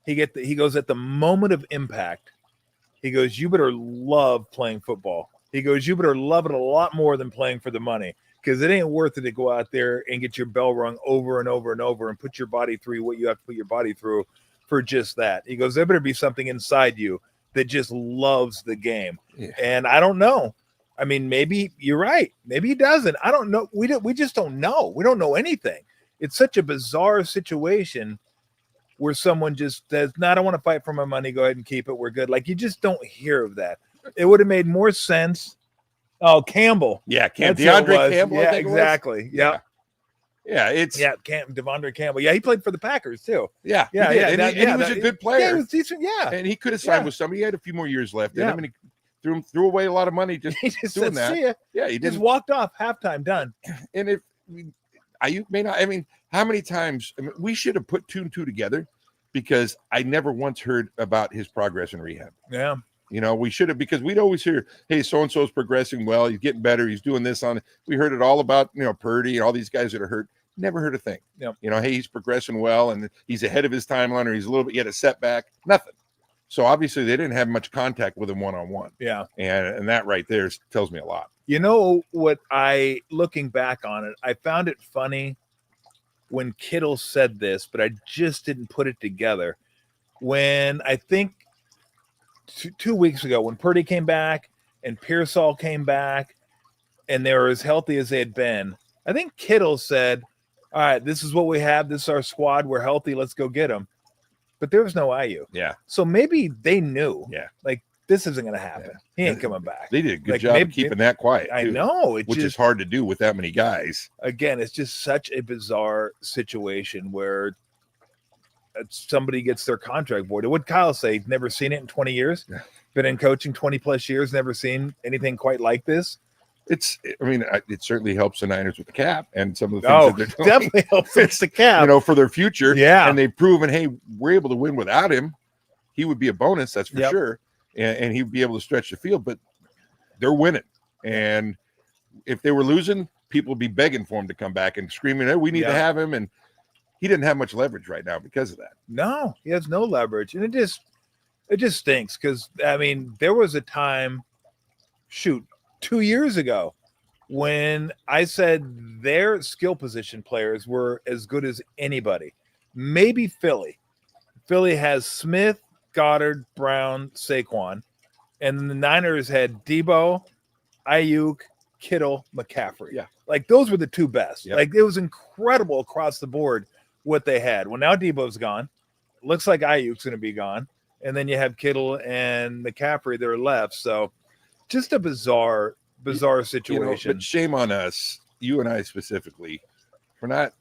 he goes, at the moment of impact, he goes, you better love playing football. He goes, you better love it a lot more than playing for the money. Because it ain't worth it to go out there and get your bell rung over and over and over and put your body through what you have to put your body through for just that. He goes, there better be something inside you that just loves the game. Yeah. And I don't know. I mean, maybe you're right. Maybe he doesn't. I don't know. We just don't know. We don't know anything. It's such a bizarre situation where someone just says, no, I don't want to fight for my money. Go ahead and keep it. We're good. You just don't hear of that. It would have made more sense. Oh, Campbell. Yeah, DeAndre Campbell. Yeah, exactly. Yeah. Yeah, Devondre Campbell. Yeah, he played for the Packers too. Yeah. He was a good player. Yeah, he was decent. Yeah. And he could have signed with somebody. He had a few more years left in him, and he threw away a lot of money just doing that. See ya. Yeah, he just walked off halftime, done. And if Aiyuk may not, how many times we should have put 2 and 2 together, because I never once heard about his progress in rehab. Yeah. We should have, because we'd always hear, hey, so-and-so's progressing well. He's getting better. He's doing this on. We heard it all about, Purdy and all these guys that are hurt. Never heard a thing. Yep. Hey, he's progressing well, and he's ahead of his timeline, or he's a little bit, he had a setback. Nothing. So obviously they didn't have much contact with him one-on-one. Yeah. And that right there tells me a lot. You know what, looking back on it, I found it funny when Kittle said this, but I just didn't put it together. When I think 2 weeks ago, when Purdy came back and Pearsall came back and they were as healthy as they had been, I think Kittle said, all right, this is what we have. This is our squad. We're healthy. Let's go get them. But there was no Aiyuk. Yeah. So maybe they knew. Yeah. This isn't going to happen. Yeah. He ain't coming back. They did a good job of keeping that quiet, too, I know. Which is hard to do with that many guys. Again, it's just such a bizarre situation where somebody gets their contract voided. What Kyle say? Never seen it in 20 years. Yeah. Been in coaching 20 plus years. Never seen anything quite like this. It certainly helps the Niners with the cap and some of the things that they're doing. Definitely helps with the cap. For their future. Yeah. And they've proven, hey, we're able to win without him. He would be a bonus, that's for sure. And he'd be able to stretch the field, but they're winning. And if they were losing, people would be begging for him to come back and screaming, hey, we need to have him. And he didn't have much leverage right now because of that. No, he has no leverage. And it just stinks because, there was a time, 2 years ago, when I said their skill position players were as good as anybody. Maybe Philly. Philly has Smith, Goddard, Brown, Saquon. And the Niners had Debo, Aiyuk, Kittle, McCaffrey. Yeah. Like those were the two best. Yep. Like it was incredible across the board what they had. Well, now Debo's gone. Looks like Ayuk's going to be gone. And then you have Kittle and McCaffrey that are left. So just a bizarre situation. But shame on us, you and I specifically, for not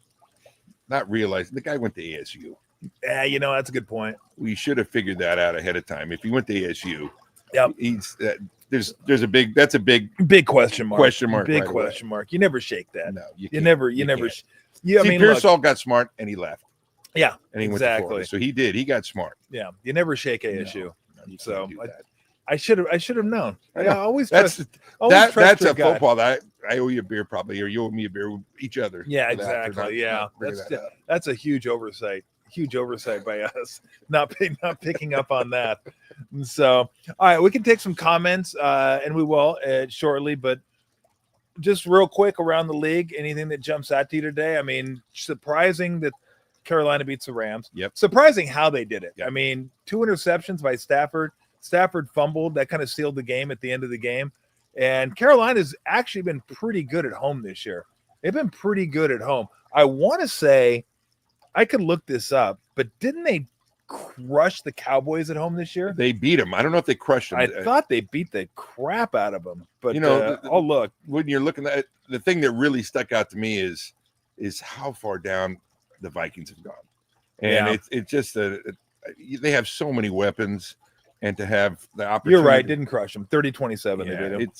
realizing the guy went to ASU. Yeah, that's a good point. We should have figured that out ahead of time. If he went to ASU, yep. He's there's a big question mark. Big right question away. mark. You never shake that. No, you never. Pearsall got smart and he left. Yeah, and he went to Florida. So he did. He got smart. Yeah, you never shake ASU. No, you so can't do that. I should have known. I always that's trust a your gut. football that I owe you a beer probably, or you owe me a beer with each other. Yeah, exactly. That's a huge oversight. Huge oversight by us, not picking up on that. So, all right, we can take some comments, and we will shortly. But just real quick around the league, anything that jumps out to you today? I mean, surprising that Carolina beats the Rams. Yep. Surprising how they did it. Yep. I mean, 2 interceptions by Stafford. Stafford fumbled. That kind of sealed the game at the end of the game. And Carolina's actually been pretty good at home this year. They've been pretty good at home. I want to say, I could look this up, but didn't they crush the Cowboys at home this year? They beat them. I don't know if they crushed them. I thought they beat the crap out of them. But, I'll look. When you're looking at the thing that really stuck out to me is how far down the Vikings have gone. And it's just they have so many weapons, and to have the opportunity. You're right. Didn't crush them. 30-27. Yeah, they did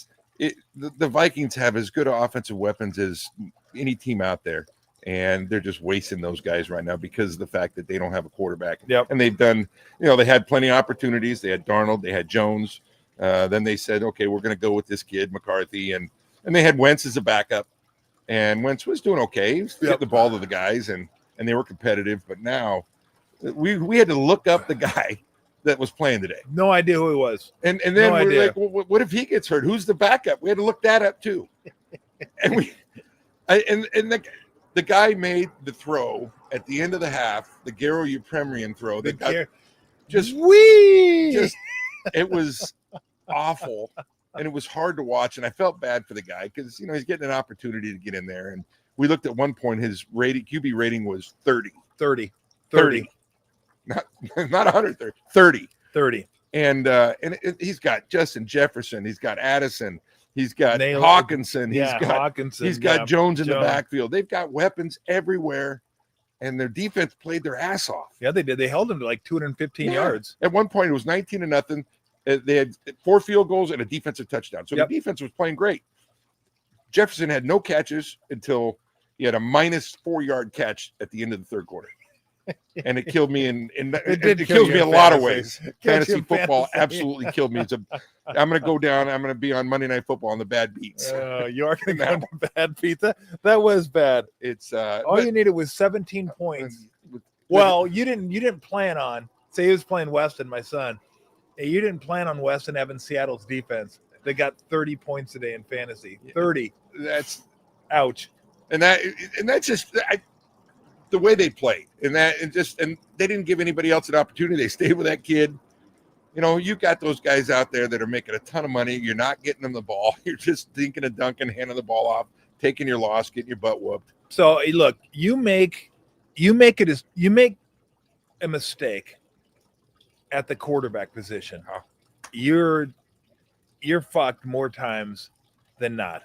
them. The Vikings have as good offensive weapons as any team out there. And they're just wasting those guys right now because of the fact that they don't have a quarterback. Yep. And they've done, they had plenty of opportunities. They had Darnold, they had Jones. Then they said, okay, we're going to go with this kid, McCarthy. And they had Wentz as a backup. And Wentz was doing okay. He was hitting the ball to the guys, and they were competitive. But now we had to look up the guy that was playing today. No idea who he was. And then we're like, well, what if he gets hurt? Who's the backup? We had to look that up too. And the guy made the throw at the end of the half, the Garo Upremian throw. It was awful, and it was hard to watch. And I felt bad for the guy because he's getting an opportunity to get in there. And we looked at one point; his QB rating was 30. Not 130, 30. And he's got Justin Jefferson, he's got Addison. He's got Hawkinson. He's got Jones in the backfield. They've got weapons everywhere, and their defense played their ass off. Yeah, they did. They held them to like 215 yards. At one point, it was 19-0. They had 4 field goals and a defensive touchdown. So the defense was playing great. Jefferson had no catches until he had a -4 yard catch at the end of the third quarter. And it killed me it kills me a lot of ways. Fantasy football absolutely killed me. I'm going to go down. I'm going to be on Monday Night Football on the bad beats. You are going to go on the bad beats. That was bad. It's all you needed was 17 points. Well, you didn't plan on. Say he was playing Weston, my son. You didn't plan on Weston having Seattle's defense. They got 30 points today in fantasy. 30. That's ouch. And that's just the way they played, and they didn't give anybody else an opportunity. They stayed with that kid. You got those guys out there that are making a ton of money. You're not getting them the ball. You're just thinking of dunking, handing the ball off, taking your loss, getting your butt whooped. So look, you make a mistake at the quarterback position. You're fucked more times than not.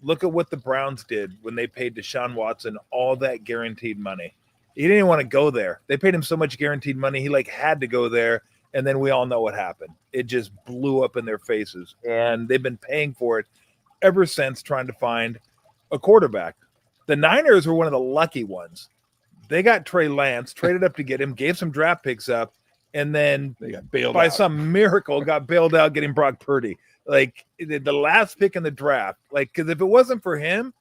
Look at what the Browns did when they paid Deshaun Watson all that guaranteed money. He didn't even want to go there. They paid him so much guaranteed money, he had to go there, and then we all know what happened. It just blew up in their faces, and they've been paying for it ever since, trying to find a quarterback. The Niners were one of the lucky ones. They got Trey Lance, traded up to get him, gave some draft picks up, and then they got bailed by out. some miracle got bailed out getting Brock Purdy. Like the last pick in the draft, because if it wasn't for him,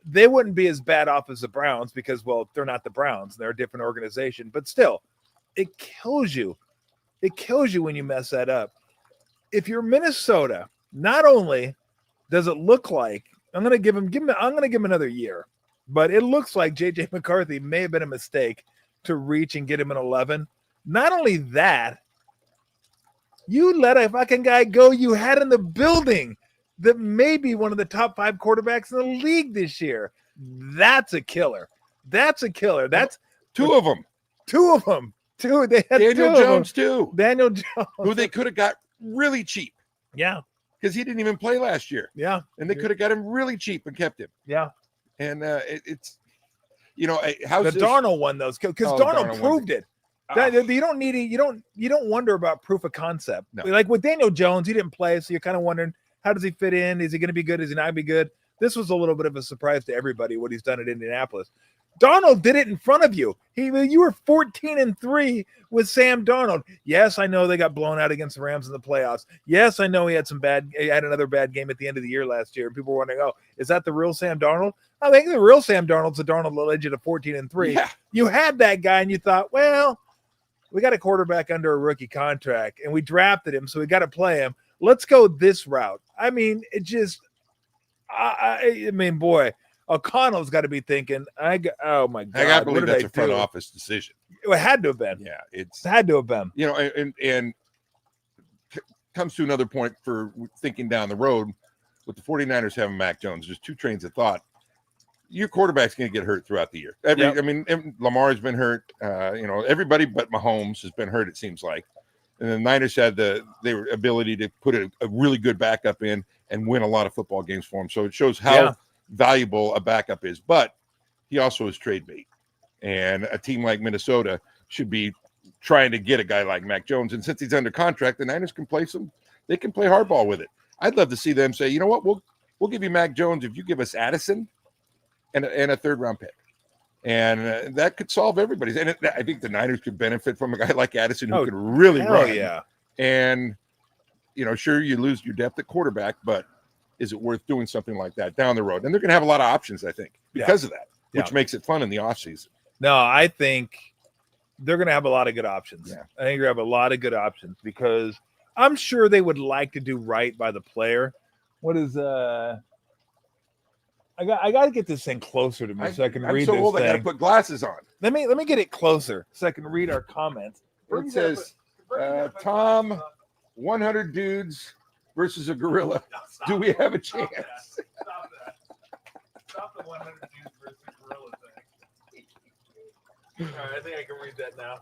they wouldn't be as bad off as the Browns because, well, they're not the Browns. They're a different organization. But still, it kills you. It kills you when you mess that up. If you're Minnesota, not only does it look like I'm going to give him another year, but it looks like J.J. McCarthy may have been a mistake to reach and get him an 11. Not only that, you let a fucking guy go you had in the building. that may be one of the top 5 quarterbacks in the league this year. That's a killer. That's a killer. That's two of them. They had Daniel Jones too. Daniel Jones, who they could have got really cheap. Yeah, because he didn't even play last year. Yeah, and they could have got him really cheap and kept him. Yeah, and it's how's the this? Darnold one though, because Darnold proved it. You don't need you don't wonder about proof of concept. No. Like with Daniel Jones, he didn't play, so you're kind of wondering how does he fit in? Is he going to be good? Is he not going to be good? This was a little bit of a surprise to everybody what he's done at Indianapolis. Darnold did it in front of you. You were 14-3 with Sam Darnold. Yes, I know they got blown out against the Rams in the playoffs. Yes, I know he had another bad game at the end of the year last year. People were wondering, oh, is that the real Sam Darnold? I think the real Sam Darnold's the Darnold that led you to 14-3. Yeah. You had that guy and you thought, well, we got a quarterback under a rookie contract and we drafted him, so we got to play him. Let's go this route. I mean, it just, boy, O'Connell's got to be thinking, oh my God. I got to believe that's a front office decision. It had to have been. Yeah, it had to have been. And comes to another point for thinking down the road with the 49ers having Mac Jones. There's two trains of thought. Your quarterback's going to get hurt throughout the year. Lamar's been hurt. Everybody but Mahomes has been hurt, it seems like. And the Niners had their ability to put a really good backup in and win a lot of football games for him. So it shows how valuable a backup is. But he also is trade bait. And a team like Minnesota should be trying to get a guy like Mac Jones. And since he's under contract, the Niners can play they can play hardball with it. I'd love to see them say, you know what, we'll give you Mac Jones if you give us Addison and a third-round pick. And that could solve everybody's. And I think the Niners could benefit from a guy like Addison who could really run. Yeah. And, sure, you lose your depth at quarterback, but is it worth doing something like that down the road? And they're going to have a lot of options, I think, because of that, which makes it fun in the offseason. No, I think they're going to have a lot of good options. Yeah. I think they're going to have a lot of good options because I'm sure they would like to do right by the player. What is I got to get this thing closer to me so I can read this old, thing. I got to put glasses on. Let me get it closer so I can read our comments. It says, Tom, 100 dudes versus a gorilla. Do we have a chance? Stop that. Stop the 100 dudes versus a gorilla thing. All right, I think I can read that now.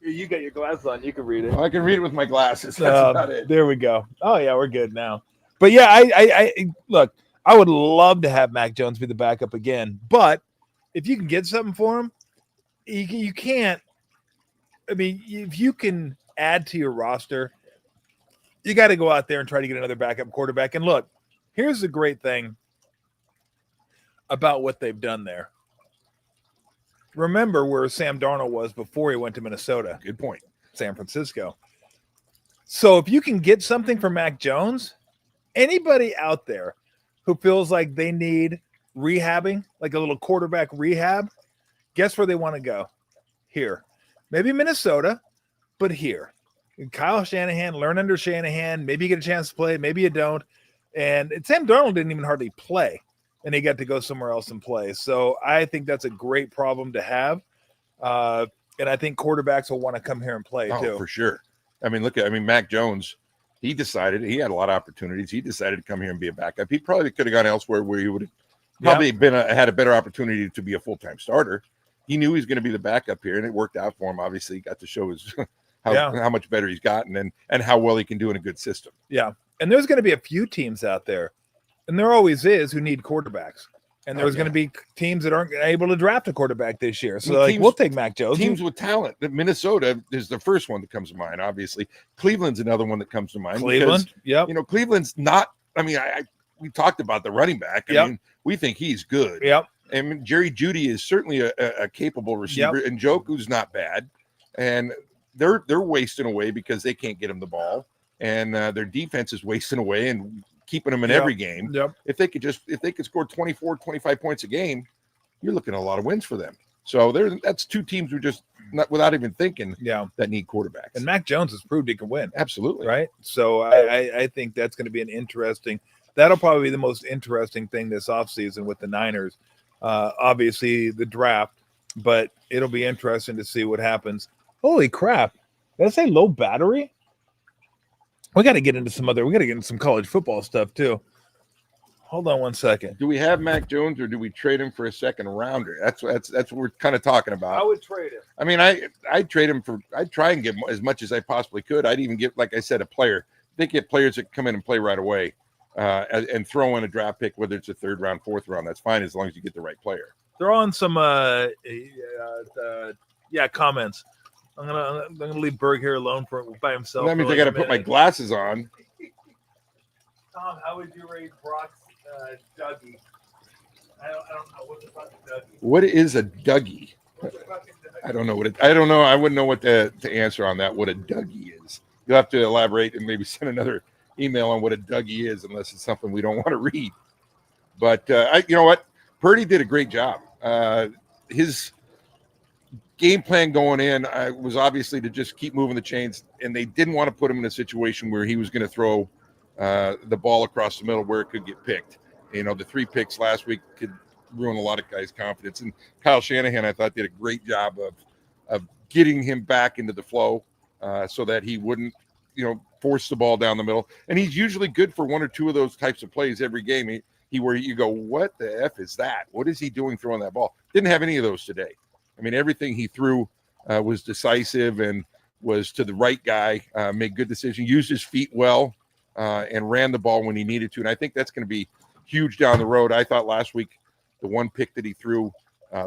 You got your glasses on. You can read it. I can read it with my glasses. That's about it. There we go. Oh, yeah, we're good now. But, yeah, I look, I would love to have Mac Jones be the backup again. But if you can get something for him, you can't. I mean, if you can add to your roster, you got to go out there and try to get another backup quarterback. And, look, here's the great thing about what they've done there. Remember where Sam Darnold was before he went to Minnesota. Good point. San Francisco. So if you can get something for Mac Jones, anybody out there who feels like they need rehabbing, like a little quarterback rehab, guess where they want to go? Here. Maybe Minnesota, but here. Kyle Shanahan, learn under Shanahan. Maybe you get a chance to play. Maybe you don't. And Sam Darnold didn't even hardly play. And he got to go somewhere else and play. So I think that's a great problem to have. And I think quarterbacks will want to come here and play too. For sure. Mac Jones, he decided he had a lot of opportunities. He decided to come here and be a backup. He probably could have gone elsewhere where he would have probably had a better opportunity to be a full-time starter. He knew he was going to be the backup here, and it worked out for him. Obviously, he got to show his how much better he's gotten and how well he can do in a good system. Yeah. And there's going to be a few teams out there, and there always is, who need quarterbacks. And there's going to be teams that aren't able to draft a quarterback this year. So we'll take Mac Jones. Teams with talent. Minnesota is the first one that comes to mind, obviously. Cleveland's another one that comes to mind. Cleveland, because, Cleveland's not – we talked about the running back. I mean, we think he's good. Yep. And Jerry Jeudy is certainly a capable receiver. Yep. And Njoku's not bad. And they're wasting away because they can't get him the ball. And their defense is wasting away and keeping them in every game. Yep. If they could score 24, 25 points a game, you're looking at a lot of wins for them. So that's two teams who just not without even thinking that need quarterbacks. And Mac Jones has proved he can win. Absolutely. Right. So I think that's going to be that'll probably be the most interesting thing this offseason with the Niners. Obviously the draft, but it'll be interesting to see what happens. Holy crap. Did I say low battery? We got to get into some college football stuff too. Hold on one second. Do we have Mac Jones or do we trade him for a second rounder? That's what we're kind of talking about. I would trade him. I mean, I'd trade him for. I'd try and get as much as I possibly could. I'd even get, like I said, a player. They get players that come in and play right away, and throw in a draft pick, whether it's a third round, fourth round. That's fine as long as you get the right player. Throw on some comments. I'm gonna leave Berg here alone by himself. That means I got to put my glasses on. Tom, how would you rate Brock's Dougie? I don't know what the fuck is Dougie. What is a Dougie? I don't know what it. I don't know. I wouldn't know what to answer on that. What a Dougie is. You'll have to elaborate and maybe send another email on what a Dougie is, unless it's something we don't want to read. But you know what? Purdy did a great job. His game plan going in was obviously to just keep moving the chains, and they didn't want to put him in a situation where he was going to throw the ball across the middle where it could get picked. You know, the 3 picks last week could ruin a lot of guys' confidence. And Kyle Shanahan, I thought, did a great job of getting him back into the flow so that he wouldn't, force the ball down the middle. And he's usually good for 1 or 2 of those types of plays every game. He where you go, what the F is that? What is he doing throwing that ball? Didn't have any of those today. I mean, everything he threw was decisive and was to the right guy, made good decisions, used his feet well, and ran the ball when he needed to. And I think that's going to be huge down the road. I thought last week the one pick that he threw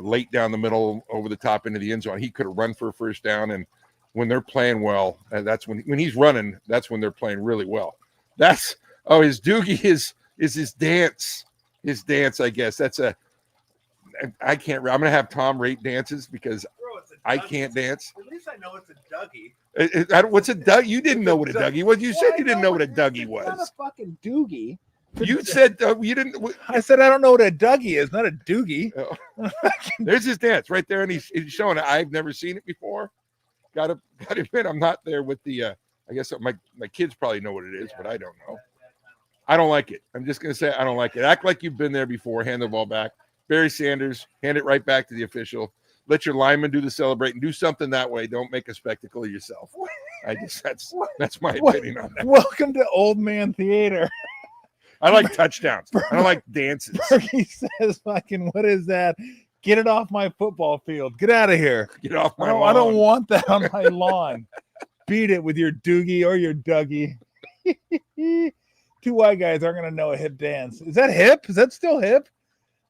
late down the middle over the top into the end zone, he could have run for a first down. And when they're playing well, that's when he's running, that's when they're playing really well. His Doogie is his dance. His dance, I guess. I can't. I'm going to have Tom rate dances because I can't dance. At least I know it's a Dougie. What's a Dougie? You didn't know what a Dougie was. You said you didn't know what a Dougie was. It's not a fucking Doogie. You said you didn't. I said I don't know what a Dougie is, not a Doogie. Oh. There's his dance right there, and he's showing it. I've never seen it before. Got to admit, I'm not there with the. I guess my kids probably know what it is, but I don't know. I don't like it. I'm just going to say I don't like it. Act like you've been there before. Hand the ball back. Barry Sanders, hand it right back to the official. Let your lineman do the celebrating. Do something that way. Don't make a spectacle of yourself. That's my opinion on that. Welcome to Old Man Theater. I like touchdowns. I don't like dances. He says, "Fucking what is that? Get it off my football field. Get out of here. Get off my lawn. I don't want that on my lawn. Beat it with your Doogie or your Dougie." 2 white guys aren't going to know a hip dance. Is that hip? Is that still hip?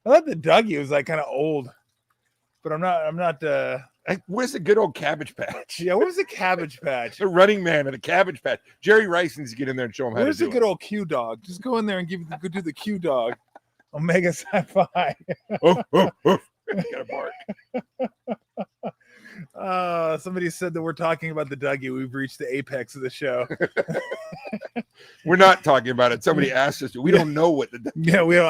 I thought the Dougie was like kind of old, but I'm not. Where's the good old Cabbage Patch? Yeah, where's the Cabbage Patch? The running man and the Cabbage Patch. Jerry Rice needs to get in there and show him how to do it. Where's the good old Q dog? Just go in there and go do the Q dog. Omega Sci-Fi. Oh, gotta bark. Somebody said that we're talking about the Dougie. We've reached the apex of the show. We're not talking about it. Somebody asked us. We don't know what the Dougie. Yeah, we don't.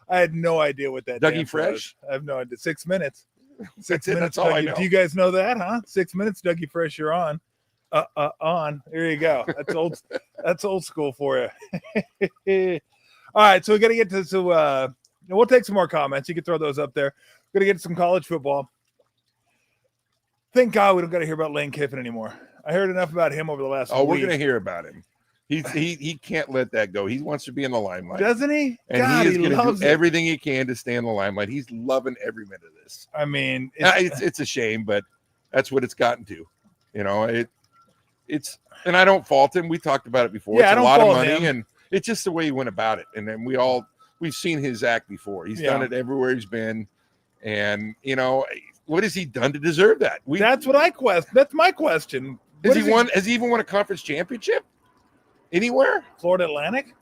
I had no idea what that Dougie Fresh was. I have no idea. 6 minutes. 6 minutes. That's all Dougie. I know. Do you guys know that, huh? 6 minutes, Dougie Fresh. You're on. On. There you go. That's old. That's old school for you. All right, so we got to get to we'll take some more comments. You can throw those up there. We're gonna get to some college football. Thank God we don't got to hear about Lane Kiffin anymore. I heard enough about him over the last week. We're gonna hear about him. He can't let that go. He wants to be in the limelight, doesn't he? And God, he is going to do everything he can to stay in the limelight. He's loving every minute of this. I mean, it's a shame, but that's what it's gotten to. It's and I don't fault him. We talked about it before. Yeah, it's a lot of money, him. and it's just the way he went about it. And then we've seen his act before. He's done it everywhere he's been, and what has he done to deserve that? That's what I question. That's my question. Has he even won a conference championship anywhere? Florida Atlantic?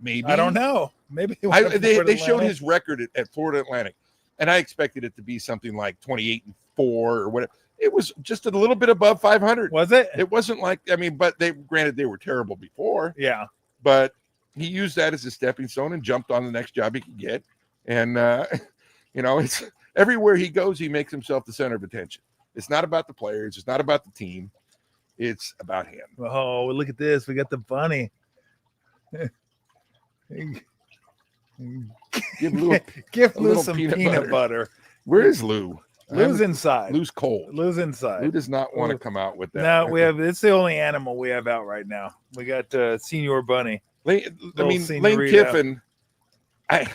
Maybe. I don't know. Maybe they showed his record at Florida Atlantic, and I expected it to be something like 28-4 or whatever. It was just a little bit above 500. Was it? It wasn't like but granted they were terrible before. Yeah. But he used that as a stepping stone and jumped on the next job he could get, and it's everywhere he goes, he makes himself the center of attention. It's not about the players. It's not about the team. It's about him. Oh, look at this. We got the bunny. Give Lou some peanut butter. Where is Lou? Lou's inside. Lou's cold. Lou's inside. Lou does not want to come out with that. No, it's the only animal we have out right now. We got Senior Bunny. Lane Kiffin, I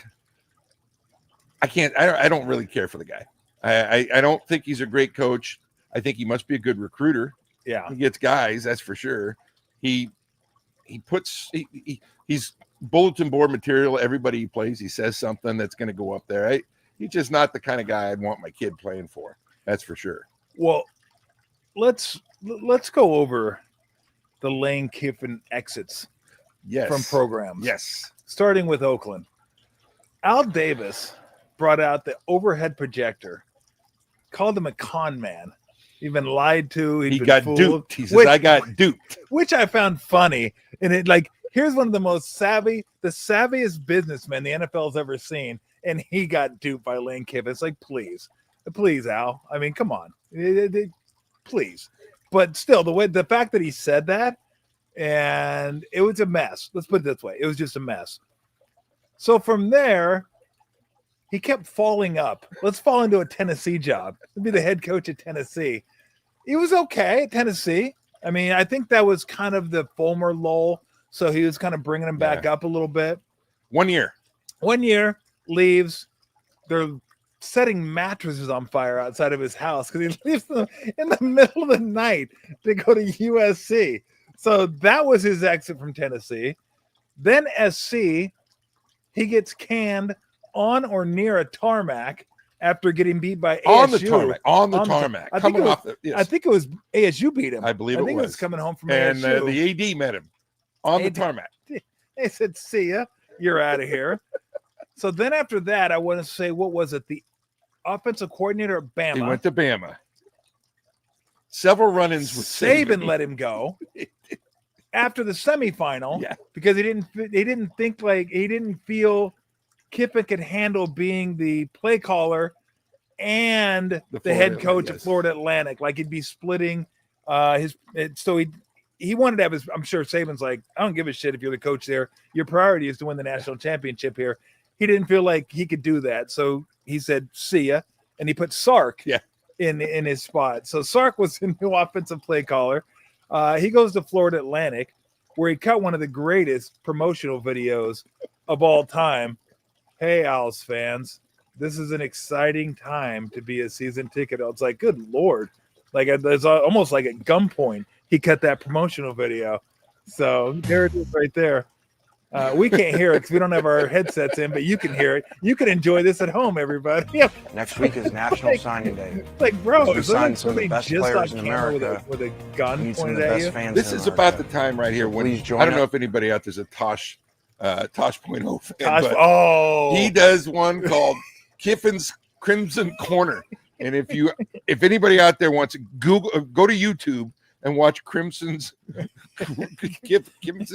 can't. I don't really care for the guy. I don't think he's a great coach. I think he must be a good recruiter. Yeah, he gets guys, that's for sure. He's bulletin board material. Everybody he plays, he says something that's going to go up there. He's just not the kind of guy I'd want my kid playing for. That's for sure. Well, let's go over the Lane Kiffin exits. Yes. From programs. Yes. Starting with Oakland. Al Davis brought out the overhead projector, called him a con man. He'd been lied to. He got fooled, duped. He says, I got duped. Which I found funny. And here's one of the savviest businessmen the NFL's ever seen. And he got duped by Lane Kiffin. It's like, please, Al. I mean, come on. Please. But still, the fact that he said that, and it was a mess. Let's put it this way. It was just a mess. So from there, he kept falling up. Let's fall into a Tennessee job. He'd be the head coach at Tennessee. He was okay at Tennessee. I mean, I think that was kind of the Fulmer lull. So he was kind of bringing him back up a little bit. 1 year. 1 year, leaves. They're setting mattresses on fire outside of his house because he leaves them in the middle of the night to go to USC. So that was his exit from Tennessee. Then SC, he gets canned on or near a tarmac after getting beat by ASU. On the tarmac. I think it was ASU beat him. I believe it was. It was coming home from and, ASU. And the AD met him on the tarmac. They said, see ya. You're out of here. So then after that, I want to say, what was it? The offensive coordinator at Bama. He went to Bama. Several run-ins with Saban let him go after the semifinal because he didn't feel Kiffin could handle being the play caller and the head coach of Florida Atlantic. Like he'd be splitting he wanted to have his. I'm sure Saban's like, I don't give a shit if you're the coach there. Your priority is to win the national championship here. He didn't feel like he could do that, so he said, "See ya," and he put Sark in his spot. So Sark was the new offensive play caller. He goes to Florida Atlantic, where he cut one of the greatest promotional videos of all time. Hey, Owls fans, this is an exciting time to be a season ticket. It's like, good Lord. Like it's almost like at gunpoint. He cut that promotional video. So there it is right there. We can't hear it because we don't have our headsets in, but you can hear it. You can enjoy this at home, everybody. Yeah. Next week is National Signing Day. Like, bro, is there somebody just on camera with a gun pointed at you? This is about the time right here when I don't know if anybody out there's a Tosh .0 fan, but he does one called Kiffin's Crimson Corner. And if anybody out there wants to go to YouTube and watch Crimson's Kiffin's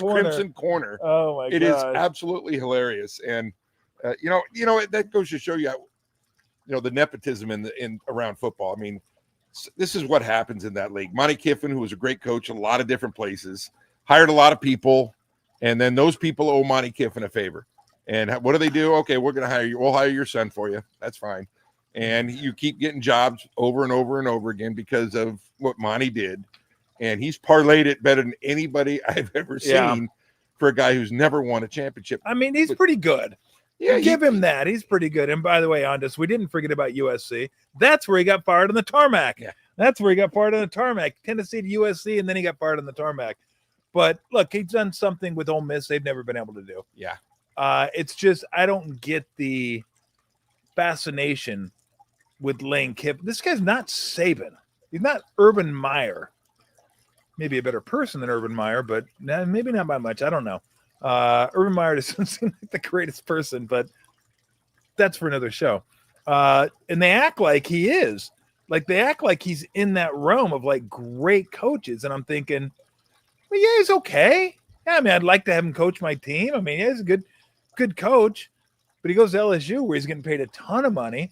Crimson Corner. Oh my God. It is absolutely hilarious. And that goes to show you how, the nepotism in around football. I mean, this is what happens in that league. Monty Kiffin, who was a great coach in a lot of different places, hired a lot of people, and then those people owe Monty Kiffin a favor. And what do? Okay, we're going to hire you. We'll hire your son for you. That's fine. And you keep getting jobs over and over and over again because of what Monty did. And he's parlayed it better than anybody I've ever seen for a guy who's never won a championship. I mean, he's pretty good. Yeah, give him that. He's pretty good. And by the way, Andis, we didn't forget about USC. That's where he got fired on the tarmac. Yeah. That's where he got fired on the tarmac. Tennessee to USC, and then he got fired on the tarmac. But look, he's done something with Ole Miss they've never been able to do. Yeah. It's just I don't get the fascination with Lane Kiffin. This guy's not Saban. He's not Urban Meyer. Maybe a better person than Urban Meyer, but maybe not by much. I don't know. Urban Meyer doesn't seem like the greatest person, but that's for another show. And they act like he is. Like they act like he's in that realm of like great coaches. And I'm thinking, well, yeah, he's okay. Yeah, I mean, I'd like to have him coach my team. I mean, yeah, he's a good coach, but he goes to LSU where he's getting paid a ton of money.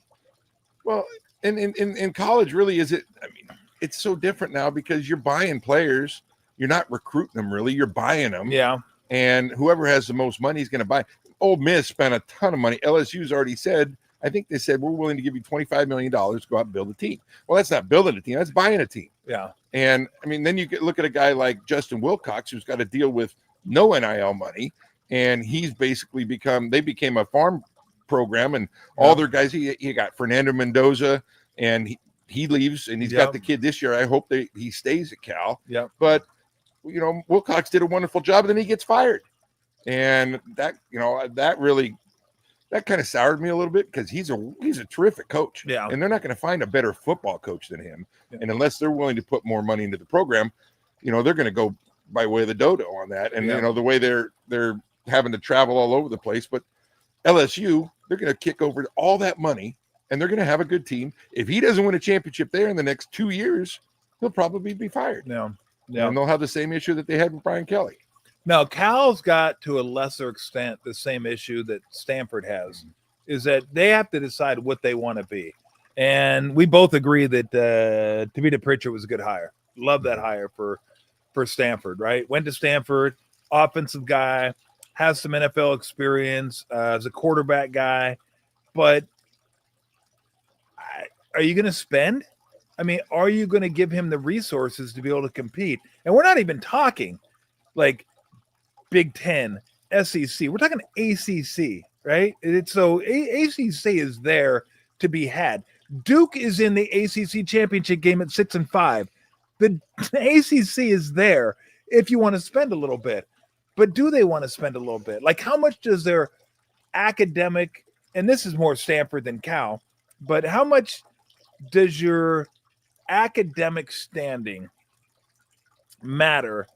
Well, in college, really, is it? I mean, it's so different now because you're buying players. You're not recruiting them, really. You're buying them. Yeah. And whoever has the most money is going to buy. Ole Miss spent a ton of money. LSU's already said I think they said, we're willing to give you $25 million to go out and build a team. Well, that's not building a team. That's buying a team. Yeah. And, I mean, then you look at a guy like Justin Wilcox, who's got to deal with no NIL money. And he's basically became a farm program. And all their guys, he got Fernando Mendoza, and he leaves, and he's got the kid this year. I hope he stays at Cal. Yeah. But, Wilcox did a wonderful job, and then he gets fired. And that kind of soured me a little bit, because he's a terrific coach. Yeah. And they're not going to find a better football coach than him. Yeah. And unless they're willing to put more money into the program, they're going to go by way of the dodo on that. And, the way they're having to travel all over the place. But LSU, they're going to kick over all that money, and they're going to have a good team. If he doesn't win a championship there in the next 2 years, he'll probably be fired. Yeah. Yeah. And they'll have the same issue that they had with Brian Kelly. Now, Cal's got, to a lesser extent, the same issue that Stanford has, is that they have to decide what they want to be. And we both agree that Tavita Pritchard was a good hire. Love that hire for Stanford, right? Went to Stanford, offensive guy, has some NFL experience as a quarterback guy. But are you going to spend? I mean, are you going to give him the resources to be able to compete? And we're not even talking like Big Ten, SEC. We're talking ACC, right? ACC is there to be had. Duke is in the ACC championship game at 6-5. The ACC is there if you want to spend a little bit. But do they want to spend a little bit? Like, how much does their academic, and this is more Stanford than Cal, but how much does your academic standing matter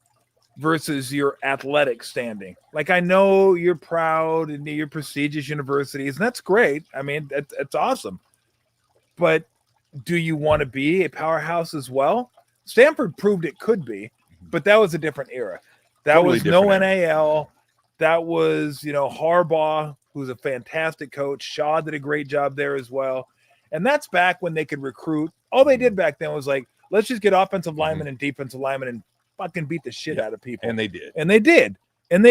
versus your athletic standing? Like, I know you're proud and you're prestigious universities, and that's great. I mean, that's awesome. But do you want to be a powerhouse as well? Stanford proved it could be, but that was a different era. That totally was no NIL. That was, Harbaugh, who's a fantastic coach. Shaw did a great job there as well. And that's back when they could recruit. All they did back then was like, let's just get offensive linemen and defensive linemen and fucking beat the shit out of people. And they did. And they did. And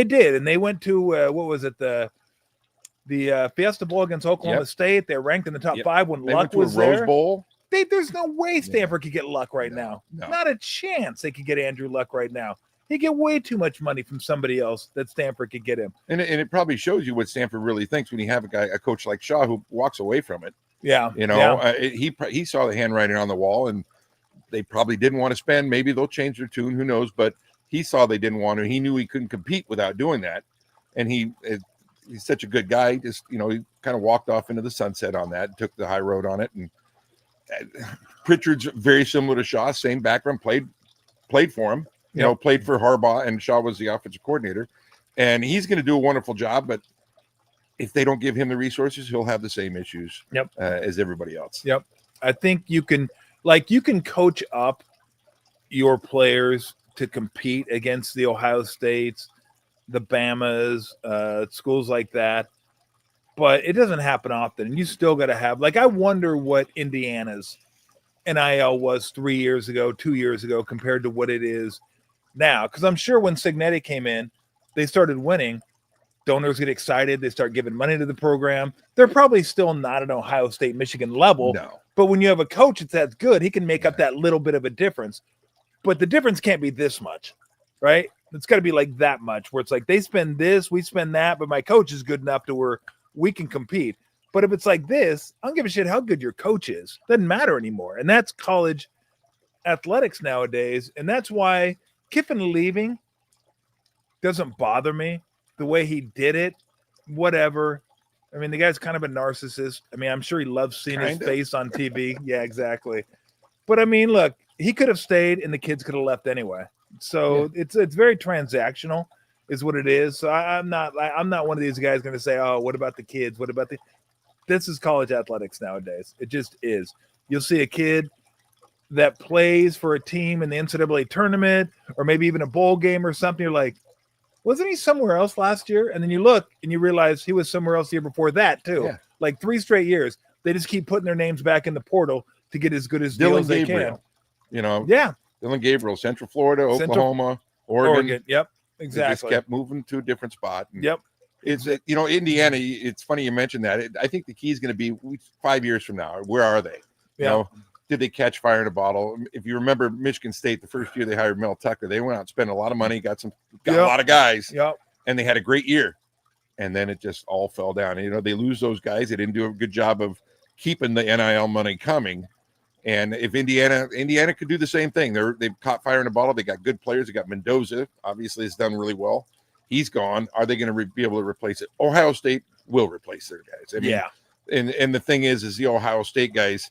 they went to, what was it, the Fiesta Bowl against Oklahoma State. They're ranked in the top 5 when they Luck went was to a Rose there. Bowl. There's no way Stanford could get Luck right now. No. Not a chance they could get Andrew Luck right now. He'd get way too much money from somebody else that Stanford could get him. And it probably shows you what Stanford really thinks when you have a coach like Shaw who walks away from it. Yeah. He saw the handwriting on the wall, and they probably didn't want to spend. Maybe they'll change their tune. Who knows? But he saw they didn't want to. He knew he couldn't compete without doing that. And he's such a good guy. Just, he kind of walked off into the sunset on that and took the high road on it. And Pritchard's very similar to Shaw, same background, played for him. Played for Harbaugh, and Shaw was the offensive coordinator. And he's going to do a wonderful job, but if they don't give him the resources, he'll have the same issues as everybody else. Yep. I think you can coach up your players to compete against the Ohio States, the Bamas, schools like that. But it doesn't happen often. And you still got to have, I wonder what Indiana's NIL was 3 years ago, 2 years ago, compared to what it is now. Because I'm sure when Cignetti came in, they started winning. Donors get excited. They start giving money to the program. They're probably still not an Ohio State, Michigan level. No. But when you have a coach that's good, he can make up that little bit of a difference. But the difference can't be this much, right? It's got to be like that much, where it's like they spend this, we spend that, but my coach is good enough to where we can compete. But if it's like this, I don't give a shit how good your coach is. Doesn't matter anymore. And that's college athletics nowadays. And that's why Kiffin leaving doesn't bother me. The way he did it, whatever. I mean, the guy's kind of a narcissist. I mean, I'm sure he loves seeing his face on TV. Yeah, exactly. But I mean, look, he could have stayed and the kids could have left anyway. So it's very transactional is what it is. So I'm not one of these guys going to say, oh, what about the kids? This is college athletics nowadays. It just is. You'll see a kid that plays for a team in the NCAA tournament or maybe even a bowl game or something. You're like, wasn't he somewhere else last year? And then you look and you realize he was somewhere else the year before that too. Yeah. Like 3 straight years. They just keep putting their names back in the portal to get as good as deal as they can. Dylan Gabriel, Central Florida, Oklahoma, Oregon. Yep, exactly. They just kept moving to a different spot. Yep. It's Indiana. It's funny you mentioned that. I think the key is going to be 5 years from now. Where are they? Did they catch fire in a bottle? If you remember Michigan State, the first year they hired Mel Tucker, they went out and spent a lot of money, got a lot of guys, and they had a great year. And then it just all fell down. They lose those guys. They didn't do a good job of keeping the NIL money coming. And if Indiana could do the same thing, they've caught fire in a bottle. They got good players. They got Mendoza, obviously has done really well. He's gone. Are they going to be able to replace it? Ohio State will replace their guys. And the thing is the Ohio State guys,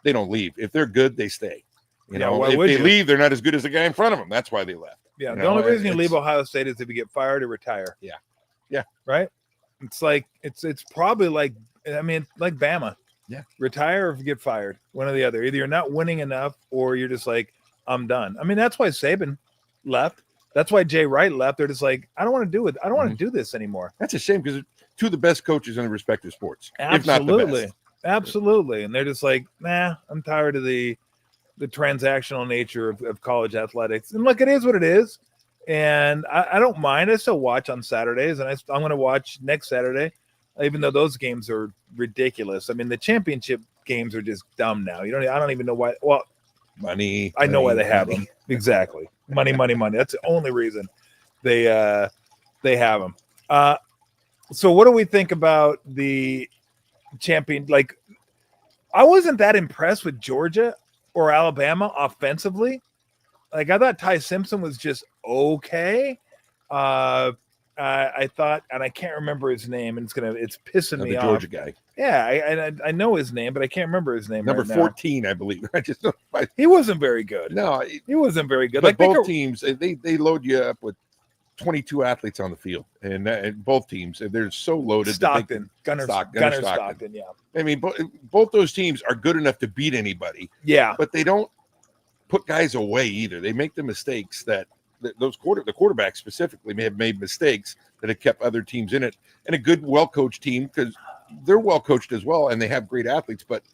they don't leave. If they're good, they stay. If they leave, they're not as good as the guy in front of them. That's why they left. Yeah, the only reason you leave Ohio State is if you get fired or retire. Yeah. Right? It's like it's probably like Bama. Yeah. Retire or get fired. One or the other. Either you're not winning enough or you're just like, I'm done. I mean, that's why Saban left. That's why Jay Wright left. They're just like, I don't want to do it. I don't want to do this anymore. That's a shame because two of the best coaches in the respective sports. Absolutely. If not the best. Absolutely. And they're just like, nah, I'm tired of the transactional nature of college athletics. And look, it is what it is. And I don't mind. I still watch on Saturdays, and I'm going to watch next Saturday, even though those games are ridiculous. I mean, the championship games are just dumb now. I don't even know why. Well, money. I know why they have them. Exactly. Money. That's the only reason they have them. So what do we think about the champion? Like, I wasn't that impressed with Georgia or Alabama offensively. Like, I thought Ty Simpson was just okay. I thought, and I can't remember his name, and it's pissing me off. The Georgia guy. Yeah, I know his name, but I can't remember his name. Number right 14, I believe. I just don't. He wasn't very good. No, he wasn't very good. But both teams, they load you up with 22 athletes on the field, and both teams, they're so loaded. Gunner Stockton. Yeah. I mean, both those teams are good enough to beat anybody. Yeah, but they don't put guys away either. They make the mistakes that the quarterbacks specifically may have made mistakes that have kept other teams in it. And a good, well-coached team, because they're well-coached as well, and they have great athletes, but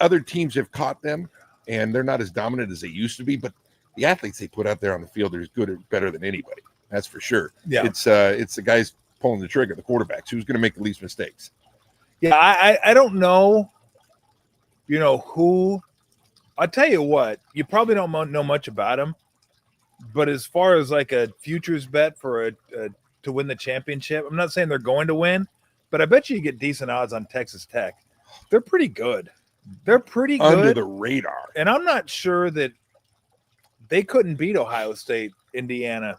other teams have caught them, and they're not as dominant as they used to be. But the athletes they put out there on the field are as good or better than anybody. That's for sure. Yeah, it's the guys pulling the trigger, the quarterbacks, who's going to make the least mistakes. Yeah, I don't know. Who. I'll tell you what. You probably don't know much about him, but as far as like a futures bet for to win the championship, I'm not saying they're going to win, but I bet you get decent odds on Texas Tech. They're pretty good. They're pretty good under the radar, and I'm not sure that they couldn't beat Ohio State, Indiana,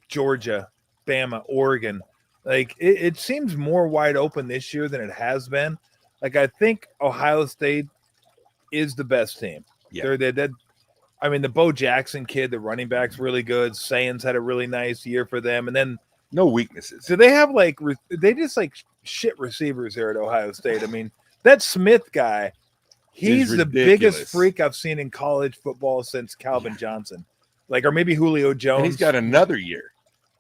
Georgia, Bama, Oregon. Like it seems more wide open this year than it has been. Like, I think Ohio State is the best team. Yeah. I mean, the Bo Jackson kid, the running back's really good. Sayans had a really nice year for them. And then no weaknesses. Do they have they just shit receivers here at Ohio State? I mean, that Smith guy, he's the biggest freak I've seen in college football since Calvin Johnson. Or maybe Julio Jones. And he's got another year.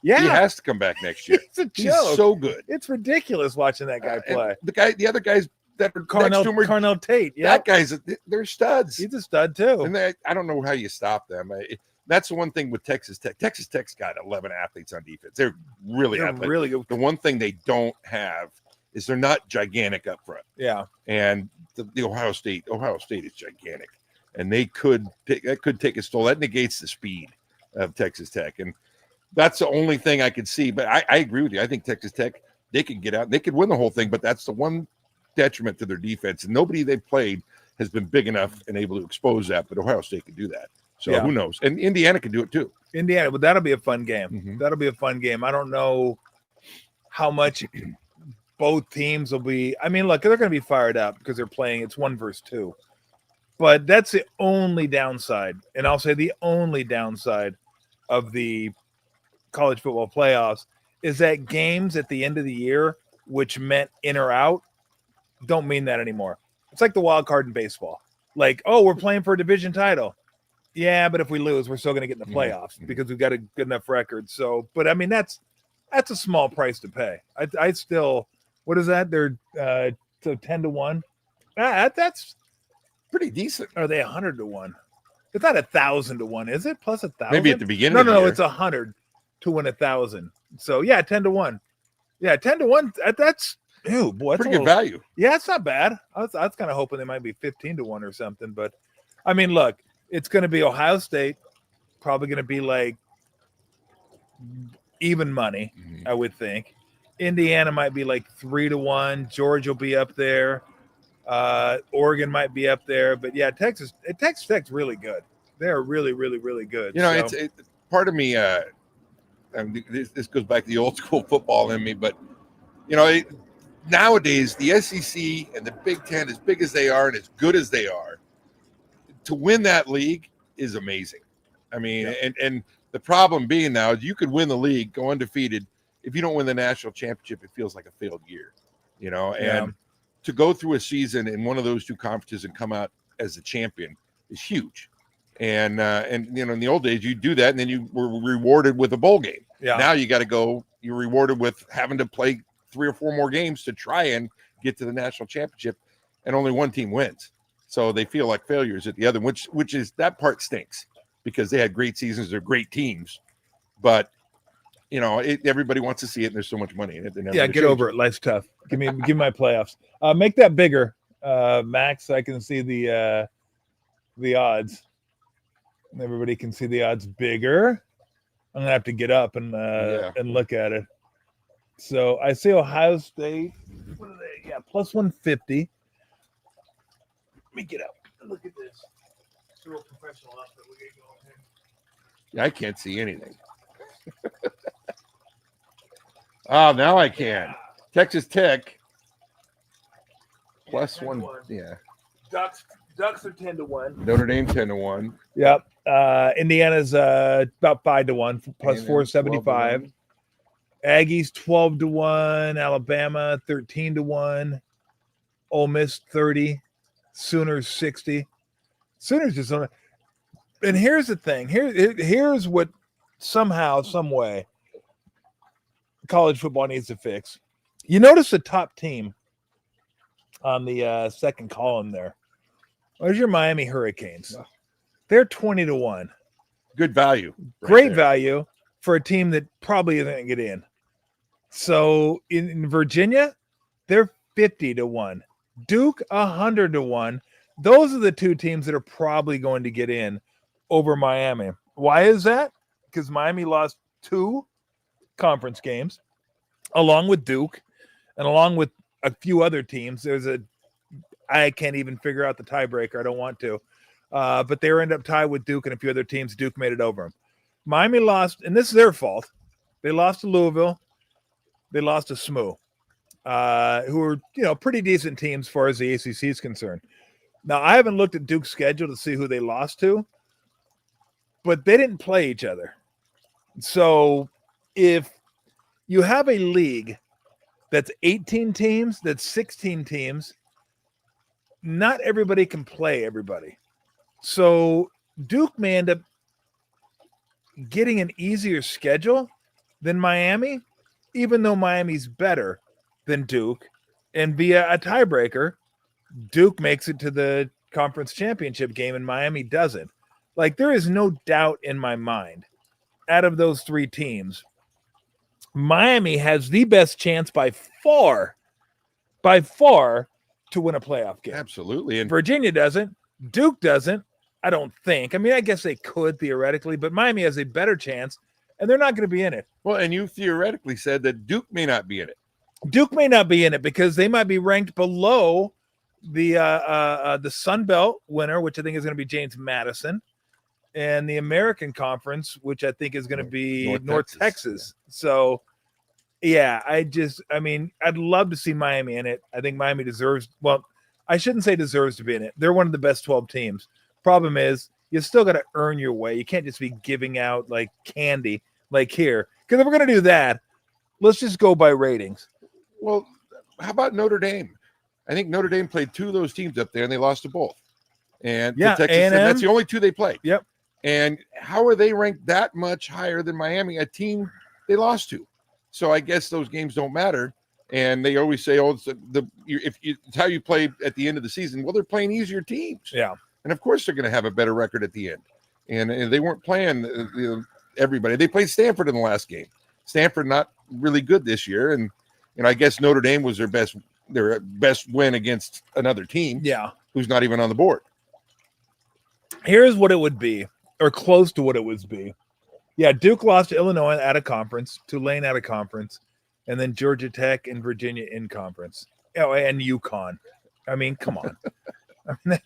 Yeah. He has to come back next year. It's a joke. He's so good. It's ridiculous watching that guy play. The other guys that are Carnell Tate. Yeah. That guy's they're studs. He's a stud too. And I don't know how you stop them. That's the one thing with Texas Tech. Texas Tech's got 11 athletes on defense. They're really athletic. Really good. The one thing they don't have is they're not gigantic up front. Yeah. And the Ohio State is gigantic. And that could take a toll. That negates the speed of Texas Tech. And that's the only thing I could see. But I agree with you. I think Texas Tech, they could get out. They could win the whole thing, but that's the one detriment to their defense. And nobody they've played has been big enough and able to expose that. But Ohio State can do that. So who knows? And Indiana can do it too. Indiana, but that'll be a fun game. Mm-hmm. That'll be a fun game. I don't know how much both teams will be. I mean, look, they're going to be fired up because they're playing. It's 1 versus 2. But that's the only downside. And I'll say the only downside of the college football playoffs is that games at the end of the year, which meant in or out, don't mean that anymore. It's like the wild card in baseball. We're playing for a division title. Yeah, but if we lose, we're still going to get in the playoffs because we've got a good enough record. So, but I mean, that's a small price to pay. I still, what is that? They're 10-1. That's pretty decent. Are they 100-1? It's not 1,000-1, is it? Plus 1,000? Maybe at the beginning. No, it's 100 to win 1,000. So yeah, 10-1. Yeah, 10-1. That's boy, that's pretty good value. Yeah, it's not bad. I was kind of hoping they might be 15-1 or something, but I mean, look, it's going to be Ohio State, probably going to be like even money, I would think. Indiana might be like 3-1. Georgia will be up there. Oregon might be up there, but yeah, Texas Tech's really good. They're really, really, really good. You know, it's part of me. I mean, this goes back to the old school football in me, but you know, nowadays the SEC and the Big Ten, as big as they are and as good as they are, to win that league is amazing. I mean, and the problem being now is you could win the league, go undefeated. If you don't win the national championship, it feels like a failed year, you know. And to go through a season in one of those two conferences and come out as a champion is huge. And you know, in the old days, you do that, and then you were rewarded with a bowl game. Yeah. Now you got to go. You're rewarded with having to play 3 or 4 more games to try and get to the national championship, and only one team wins. So they feel like failures at the other, which is that part stinks because they had great seasons, they're great teams, but you know everybody wants to see it, and there's so much money in it. Yeah, get over it. Life's tough. Give me my playoffs. Make that bigger, Max, so I can see the odds. Everybody can see the odds bigger. I'm gonna have to get up and look at it. So I see Ohio State. What are they? Yeah, plus 150. Let me get up and look at this. It's a real professional outfit. We get going here. Yeah, I can't see anything. Oh, now I can. Texas Tech plus 1. Yeah. Ducks are 10-1. Notre Dame 10-1. Yep. Indiana's about 5-1 plus 475. Aggies 12-1. Alabama 13-1. Ole Miss 30. Sooners 60. Sooners just on. And here's the thing. Here's what somehow, some way, college football needs to fix. You notice the top team on the second column there. There's your Miami Hurricanes. They're 20-1. Good value. Great value for a team that probably isn't going to get in. So in Virginia, they're 50-1. Duke 100-1. Those are the two teams that are probably going to get in over Miami. Why is that? Because Miami lost 2 conference games, along with Duke, and along with a few other teams. I can't even figure out the tiebreaker. I don't want to. But they end up tied with Duke and a few other teams. Duke made it over them. Miami lost, and this is their fault. They lost to Louisville. They lost to SMU, who are pretty decent teams as far as the ACC is concerned. Now, I haven't looked at Duke's schedule to see who they lost to, but they didn't play each other. So if you have a league that's 18 teams, that's 16 teams, not everybody can play everybody. So Duke may end up getting an easier schedule than Miami, even though Miami's better than Duke. And via a tiebreaker, Duke makes it to the conference championship game and Miami doesn't. Like, there is no doubt in my mind, out of those 3 teams, Miami has the best chance by far to win a playoff game. Absolutely. And Virginia doesn't. Duke doesn't. I don't think. I mean, I guess they could theoretically, but Miami has a better chance, and they're not going to be in it. Well, and you theoretically said that Duke may not be in it. Duke may not be in it because they might be ranked below the Sun Belt winner, which I think is going to be James Madison, and the American Conference, which I think is going to be North Texas. Yeah. So, yeah, I'd love to see Miami in it. I think Miami deserves – well, I shouldn't say deserves to be in it. They're one of the best 12 teams. Problem is, you still got to earn your way. You can't just be giving out, like, candy like here. Because if we're going to do that, let's just go by ratings. Well, how about Notre Dame? I think Notre Dame played 2 of those teams up there, and they lost to both. And Texas, and that's the only 2 they played. Yep. And how are they ranked that much higher than Miami, a team they lost to? So I guess those games don't matter. And they always say, "Oh, it's how you play at the end of the season." Well, they're playing easier teams. Yeah. And of course, they're going to have a better record at the end. And they weren't playing everybody. They played Stanford in the last game. Stanford not really good this year, and I guess Notre Dame was their best win against another team. Yeah. Who's not even on the board. Here's what it would be, or close to what it would be. Yeah, Duke lost to Illinois out of conference, Tulane out of conference, and then Georgia Tech and Virginia in conference. Oh, and UConn. I mean, come on. I mean,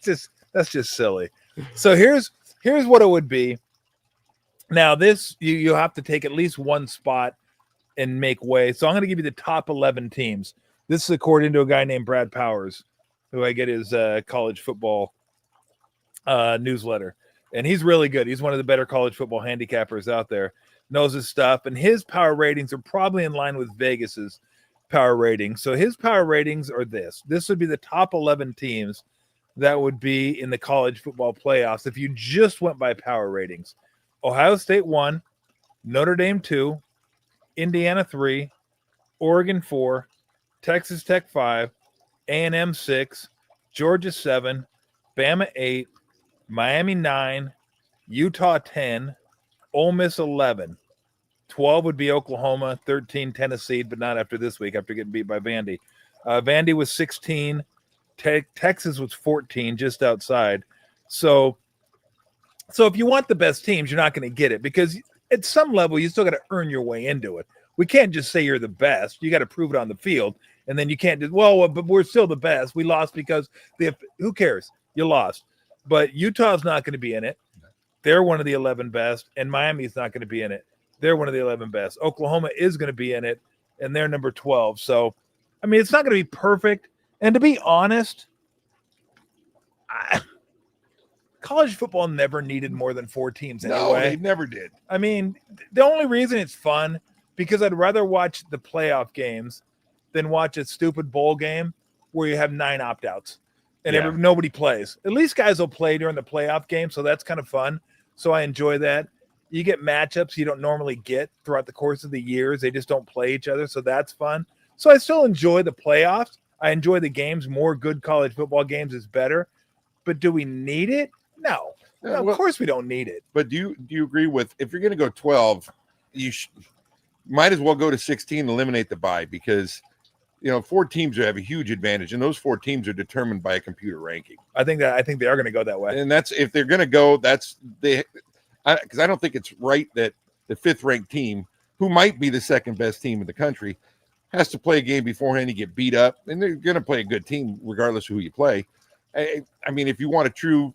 that's just silly. So here's what it would be. Now this you have to take at least one spot and make way. So I'm going to give you the top 11 teams. This is according to a guy named Brad Powers, who I get his college football newsletter. And he's really good. He's one of the better college football handicappers out there, knows his stuff. And his power ratings are probably in line with Vegas's power ratings. So his power ratings are this. This would be the top 11 teams that would be in the college football playoffs if you just went by power ratings. Ohio State 1, Notre Dame 2, Indiana 3, Oregon 4, Texas Tech 5, A&M 6, Georgia 7, Bama 8, Miami 9, Utah 10, Ole Miss 11. 12 would be Oklahoma, 13 Tennessee, but not after this week, after getting beat by Vandy. Vandy was 16. Texas was 14, just outside. So if you want the best teams, you're not going to get it because at some level, you still got to earn your way into it. We can't just say you're the best. You got to prove it on the field. And then you can't just, but we're still the best. We lost because who cares? You lost. But Utah's not going to be in it. They're one of the 11 best. And Miami's not going to be in it. They're one of the 11 best. Oklahoma is going to be in it. And they're number 12. So, I mean, it's not going to be perfect. And to be honest, college football never needed more than 4 teams anyway. No, they never did. I mean, the only reason it's fun, because I'd rather watch the playoff games than watch a stupid bowl game where you have 9 opt-outs and nobody plays. At least guys will play during the playoff game, so that's kind of fun. So I enjoy that. You get matchups you don't normally get throughout the course of the years. They just don't play each other, so that's fun. So I still enjoy the playoffs. I enjoy the games. More good college football games is better. But do we need it? No. Of course we don't need it. But do you agree with, if you're going to go 12, you might as well go to 16 and eliminate the bye because, 4 teams have a huge advantage, and those 4 teams are determined by a computer ranking. I think they are going to go that way. And that's, if they're going to go, because I don't think it's right that the 5th ranked team, who might be the second best team in the country, has to play a game beforehand and get beat up, and they're going to play a good team regardless of who you play. I mean, if you want a true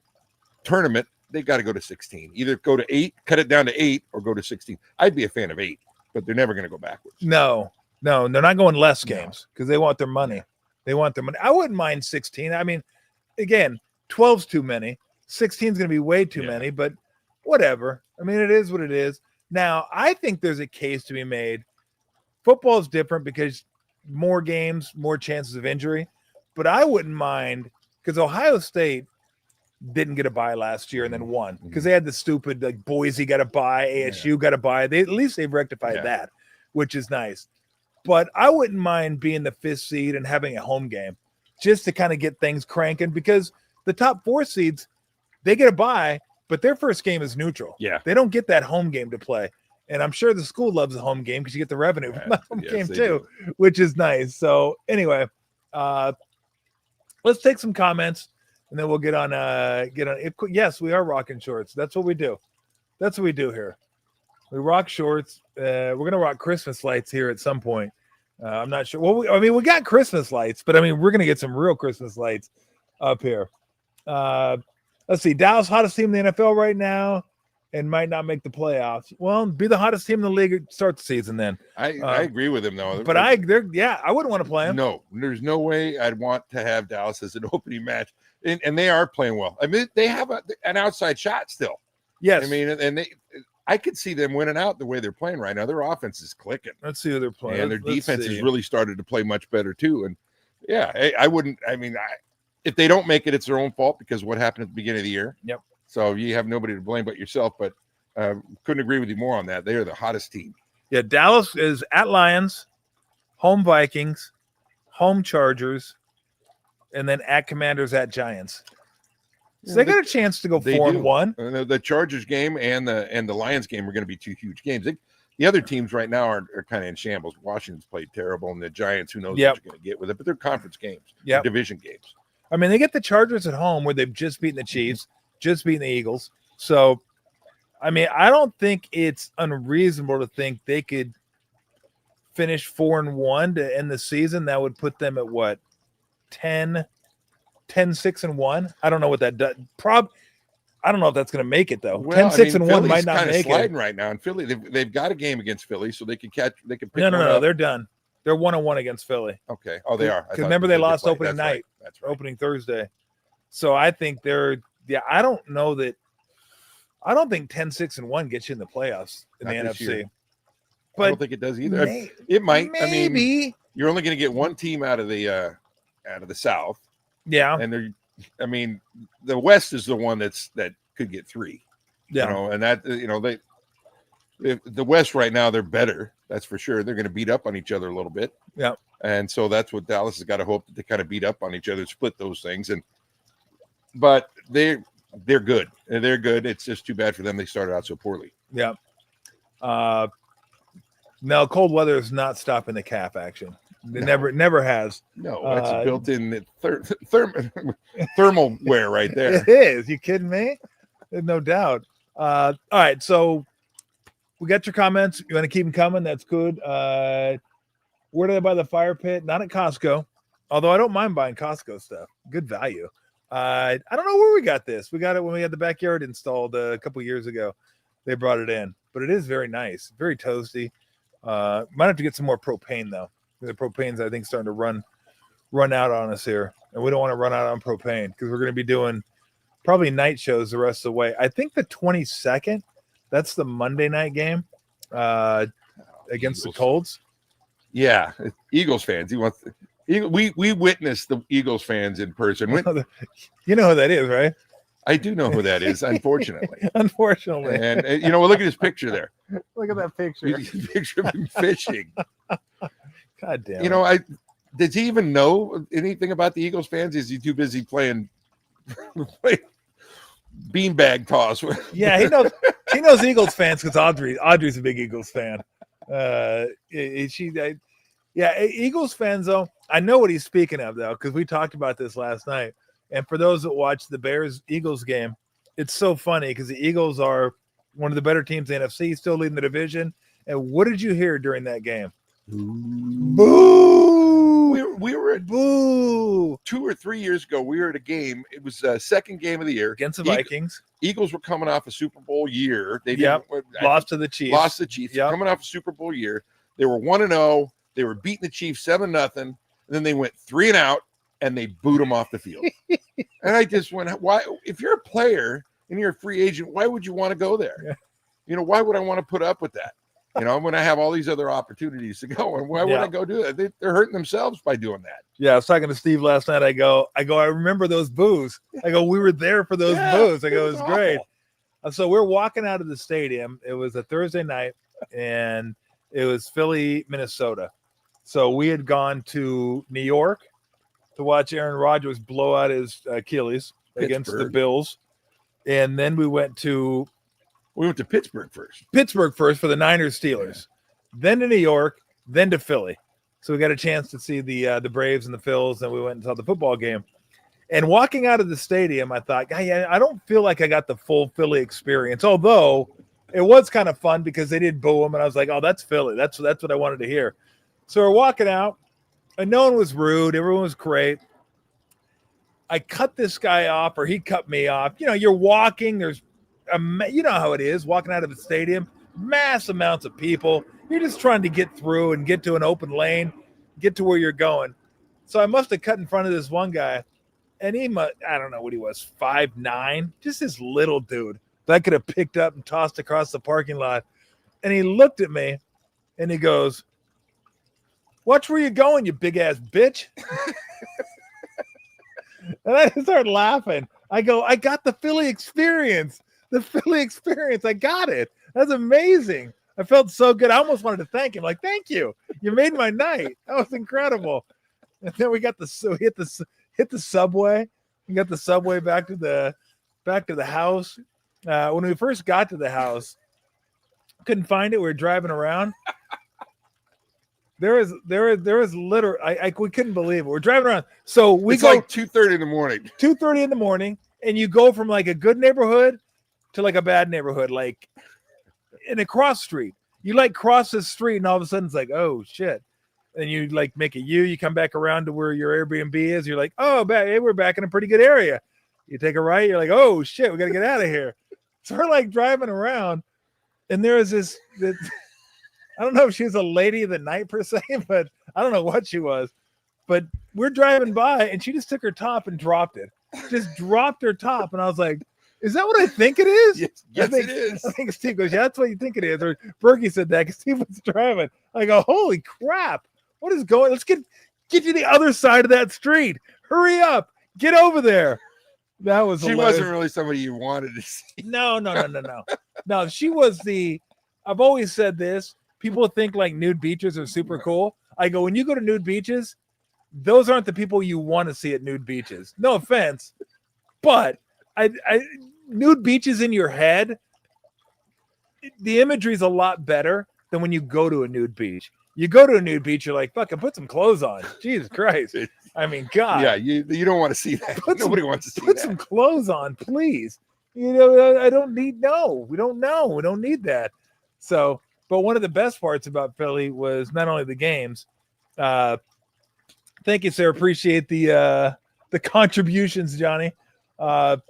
tournament, they got to go to 16. Either go to 8, cut it down to 8, or go to 16. I'd be a fan of 8, but they're never going to go backwards. No, they're not going less games because they want their money. They want their money. I wouldn't mind 16. I mean, again, 12's too many. 16 is going to be way too many, but whatever. I mean, it is what it is. Now, I think there's a case to be made. Football is different because more games, more chances of injury, but I wouldn't mind because Ohio State didn't get a bye last year and then won because they had the stupid Boise got a bye, ASU got a bye. At least they've rectified that, which is nice. But I wouldn't mind being the 5th seed and having a home game just to kind of get things cranking because the top 4 seeds, they get a bye, but their first game is neutral. Yeah. They don't get that home game to play. And I'm sure the school loves the home game because you get the revenue from the home game too, which is nice. So anyway, let's take some comments and then we'll get on. Yes, we are rocking shorts. That's what we do. That's what we do here. We rock shorts. We're going to rock Christmas lights here at some point. I'm not sure. Well, we got Christmas lights, but I mean, we're going to get some real Christmas lights up here. Let's see. Dallas, hottest team in the NFL right now. And might not make the playoffs. Well, be the hottest team in the league at start the season then. I agree with him, though. But I wouldn't want to play them. No, there's no way I'd want to have Dallas as an opening match. And they are playing well. I mean, they have an outside shot still. Yes. I mean, I could see them winning out the way they're playing right now. Their offense is clicking. Let's see who they're playing. And their defense has really started to play much better, too. And, I wouldn't – I mean, if they don't make it, it's their own fault because of what happened at the beginning of the year. Yep. So you have nobody to blame but yourself, but couldn't agree with you more on that. They are the hottest team. Yeah, Dallas is at Lions, home Vikings, home Chargers, and then at Commanders, at Giants. So they got a chance to go 4-1. The Chargers game and the Lions game are going to be 2 huge games. The other teams right now are kind of in shambles. Washington's played terrible, and the Giants, who knows what you're going to get with it, but they're conference games, division games. I mean, they get the Chargers at home where they've just beaten the Chiefs, just beaten the Eagles. So, I mean, I don't think it's unreasonable to think they could finish 4-1 to end the season. That would put them at what, 10-6-1? I don't know what that does. I don't know if that's going to make it though. Well, 10-6-1 might not make sliding it right now in Philly. They've got a game against Philly, so they can pick No, they're done. They're 1-1 against Philly. Okay. Oh, they are. Because remember they lost opening That's night. Right. That's right. Opening Thursday. So I think I don't think 10-6-1 gets you in the playoffs in Not the this NFC. year. But I don't think it does either. It might. Maybe. I mean, you're only going to get one team out of the South. Yeah. And the West is the one that could get 3. Yeah. You know, and that the West right now, they're better. That's for sure. They're going to beat up on each other a little bit. Yeah. And so that's what Dallas has got to hope that they kind of beat up on each other, split those things. But they're good. They're good. It's just too bad for them. They started out so poorly. Yeah. No, cold weather is not stopping the calf action. It never has. No, that's built-in thermal wear right there. It is. You kidding me? There's no doubt. All right, so we got your comments. You want to keep them coming? That's good. Where did I buy the fire pit? Not at Costco, although I don't mind buying Costco stuff. Good value. I don't know where we got this. We got it when we had the backyard installed a couple years ago. They brought it in, but it is very nice, very toasty. Might have to get some more propane though. The propane's I think starting to run out on us here, and we don't want to run out on propane because we're going to be doing probably night shows the rest of the way. I think the 22nd, that's the Monday night game against the Colts. Yeah, Eagles fans. We witnessed the Eagles fans in person. You know who that is, right? I do know who that is, unfortunately. Unfortunately. And look at his picture there. Look at that picture. Picture of him fishing. God damn. Does he even know anything about the Eagles fans? Is he too busy playing beanbag toss? Yeah, he knows Eagles fans because Audrey's a big Eagles fan. Eagles fans though. I know what he's speaking of though, because we talked about this last night. And for those that watch the Bears-Eagles game, it's so funny because the Eagles are one of the better teams in the NFC, still leading the division. And what did you hear during that game? Boo! We were at 2 or 3 years ago. We were at a game. It was the second game of the year against the Vikings. Eagles were coming off a Super Bowl year. They lost to the Chiefs. Lost the Chiefs. Coming off a Super Bowl year. They were 1-0. They were beating the Chiefs 7-0. And then they went 3-and-out. And they boot them off the field. And I just went, why? If you're a player and you're a free agent, why would you want to go there? Yeah. Why would I want to put up with that? When I have all these other opportunities to go, and why would I go do that? They're hurting themselves by doing that. Yeah, I was talking to Steve last night. I go, I remember those boos. I go, we were there for those boos. I go, it was great. So we're walking out of the stadium. It was a Thursday night, and it was Philly, Minnesota. So we had gone to New York to watch Aaron Rodgers blow out his Achilles against the Bills. And then we went to Pittsburgh first. For the Niners Steelers. Yeah. Then to New York, then to Philly. So we got a chance to see the Braves and the Phils, and we went and saw the football game. And walking out of the stadium, I thought, I don't feel like I got the full Philly experience, although it was kind of fun because they did boo them, and I was like, oh, that's Philly. That's what I wanted to hear. So we're walking out. And no one was rude. Everyone was great. I cut this guy off, or he cut me off. You're walking. There's, you know how it is, walking out of the stadium. Mass amounts of people. You're just trying to get through and get to an open lane, get to where you're going. So I must have cut in front of this one guy, and I don't know what he was, 5'9", just this little dude that I could have picked up and tossed across the parking lot. And he looked at me, and he goes, "Watch where you're going, you big ass bitch." And I started laughing. I go, I got the Philly experience. I got it. That's amazing. I felt so good. I almost wanted to thank him. Like, thank you. You made my night. That was incredible. And then we hit the subway. We got the subway back to the house. When we first got to the house, Couldn't find it. We were driving around. There is literally, we couldn't believe it. We're driving around. So it's like 2:30 in the morning. 2:30 in the morning, and you go from like a good neighborhood to like a bad neighborhood, like in a cross street. You like cross the street, and all of a sudden it's like, oh shit. And you like make a U, you come back around to where your Airbnb is. You're like, oh, hey, we're back in a pretty good area. You take a right, you're like, oh shit, we got to get out of here. So we're like driving around, and there is this I don't know if she was a lady of the night per se, but I don't know what she was. But we're driving by, and she just took her top and dropped it. Just dropped her top, and I was like, "Is that what I think it is?" Yes, it is. I think Steve goes, "Yeah, that's what you think it is." Or Bergie said that because Steve was driving. I go, "Holy crap! What is going? Let's get to the other side of that street. Hurry up! Get over there." That was she hilarious. wasn't really somebody you wanted to see. No. No, she was I've always said this. People think like nude beaches are super cool. I go, when you go to nude beaches, those aren't the people you want to see at nude beaches. No offense, but I nude beaches in your head, the imagery is a lot better than when you go to a nude beach. You go to a nude beach, you're like, fucking put some clothes on. Jesus Christ. I mean, God. Yeah, you don't want to see that. Nobody wants to see put that. Some clothes on, please. You know, I don't need, no. We don't know. We don't need that. So, but one of the best parts about Philly was not only the games. Thank you, sir. Appreciate the contributions, Johnny. I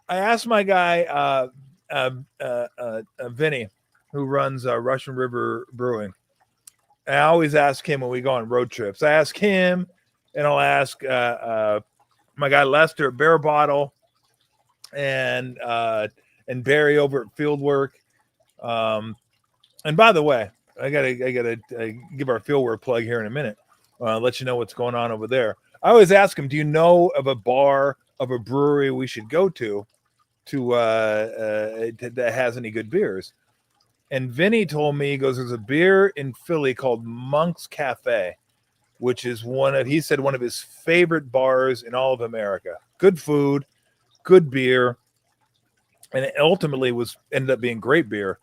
asked my guy, Vinny, who runs Russian River Brewing. I always ask him when we go on road trips. I ask him, and I'll ask my guy Lester at Bear Bottle, and Barry over at Fieldwork. And by the way, I gotta give our Fieldwork plug here in a minute. Let you know what's going on over there. I always ask him, do you know of a bar, of a brewery we should go to that has any good beers? And Vinny told me, he goes, there's a beer in Philly called Monk's Cafe, which is one of his favorite bars in all of America. Good food, good beer, and it ultimately ended up being great beer.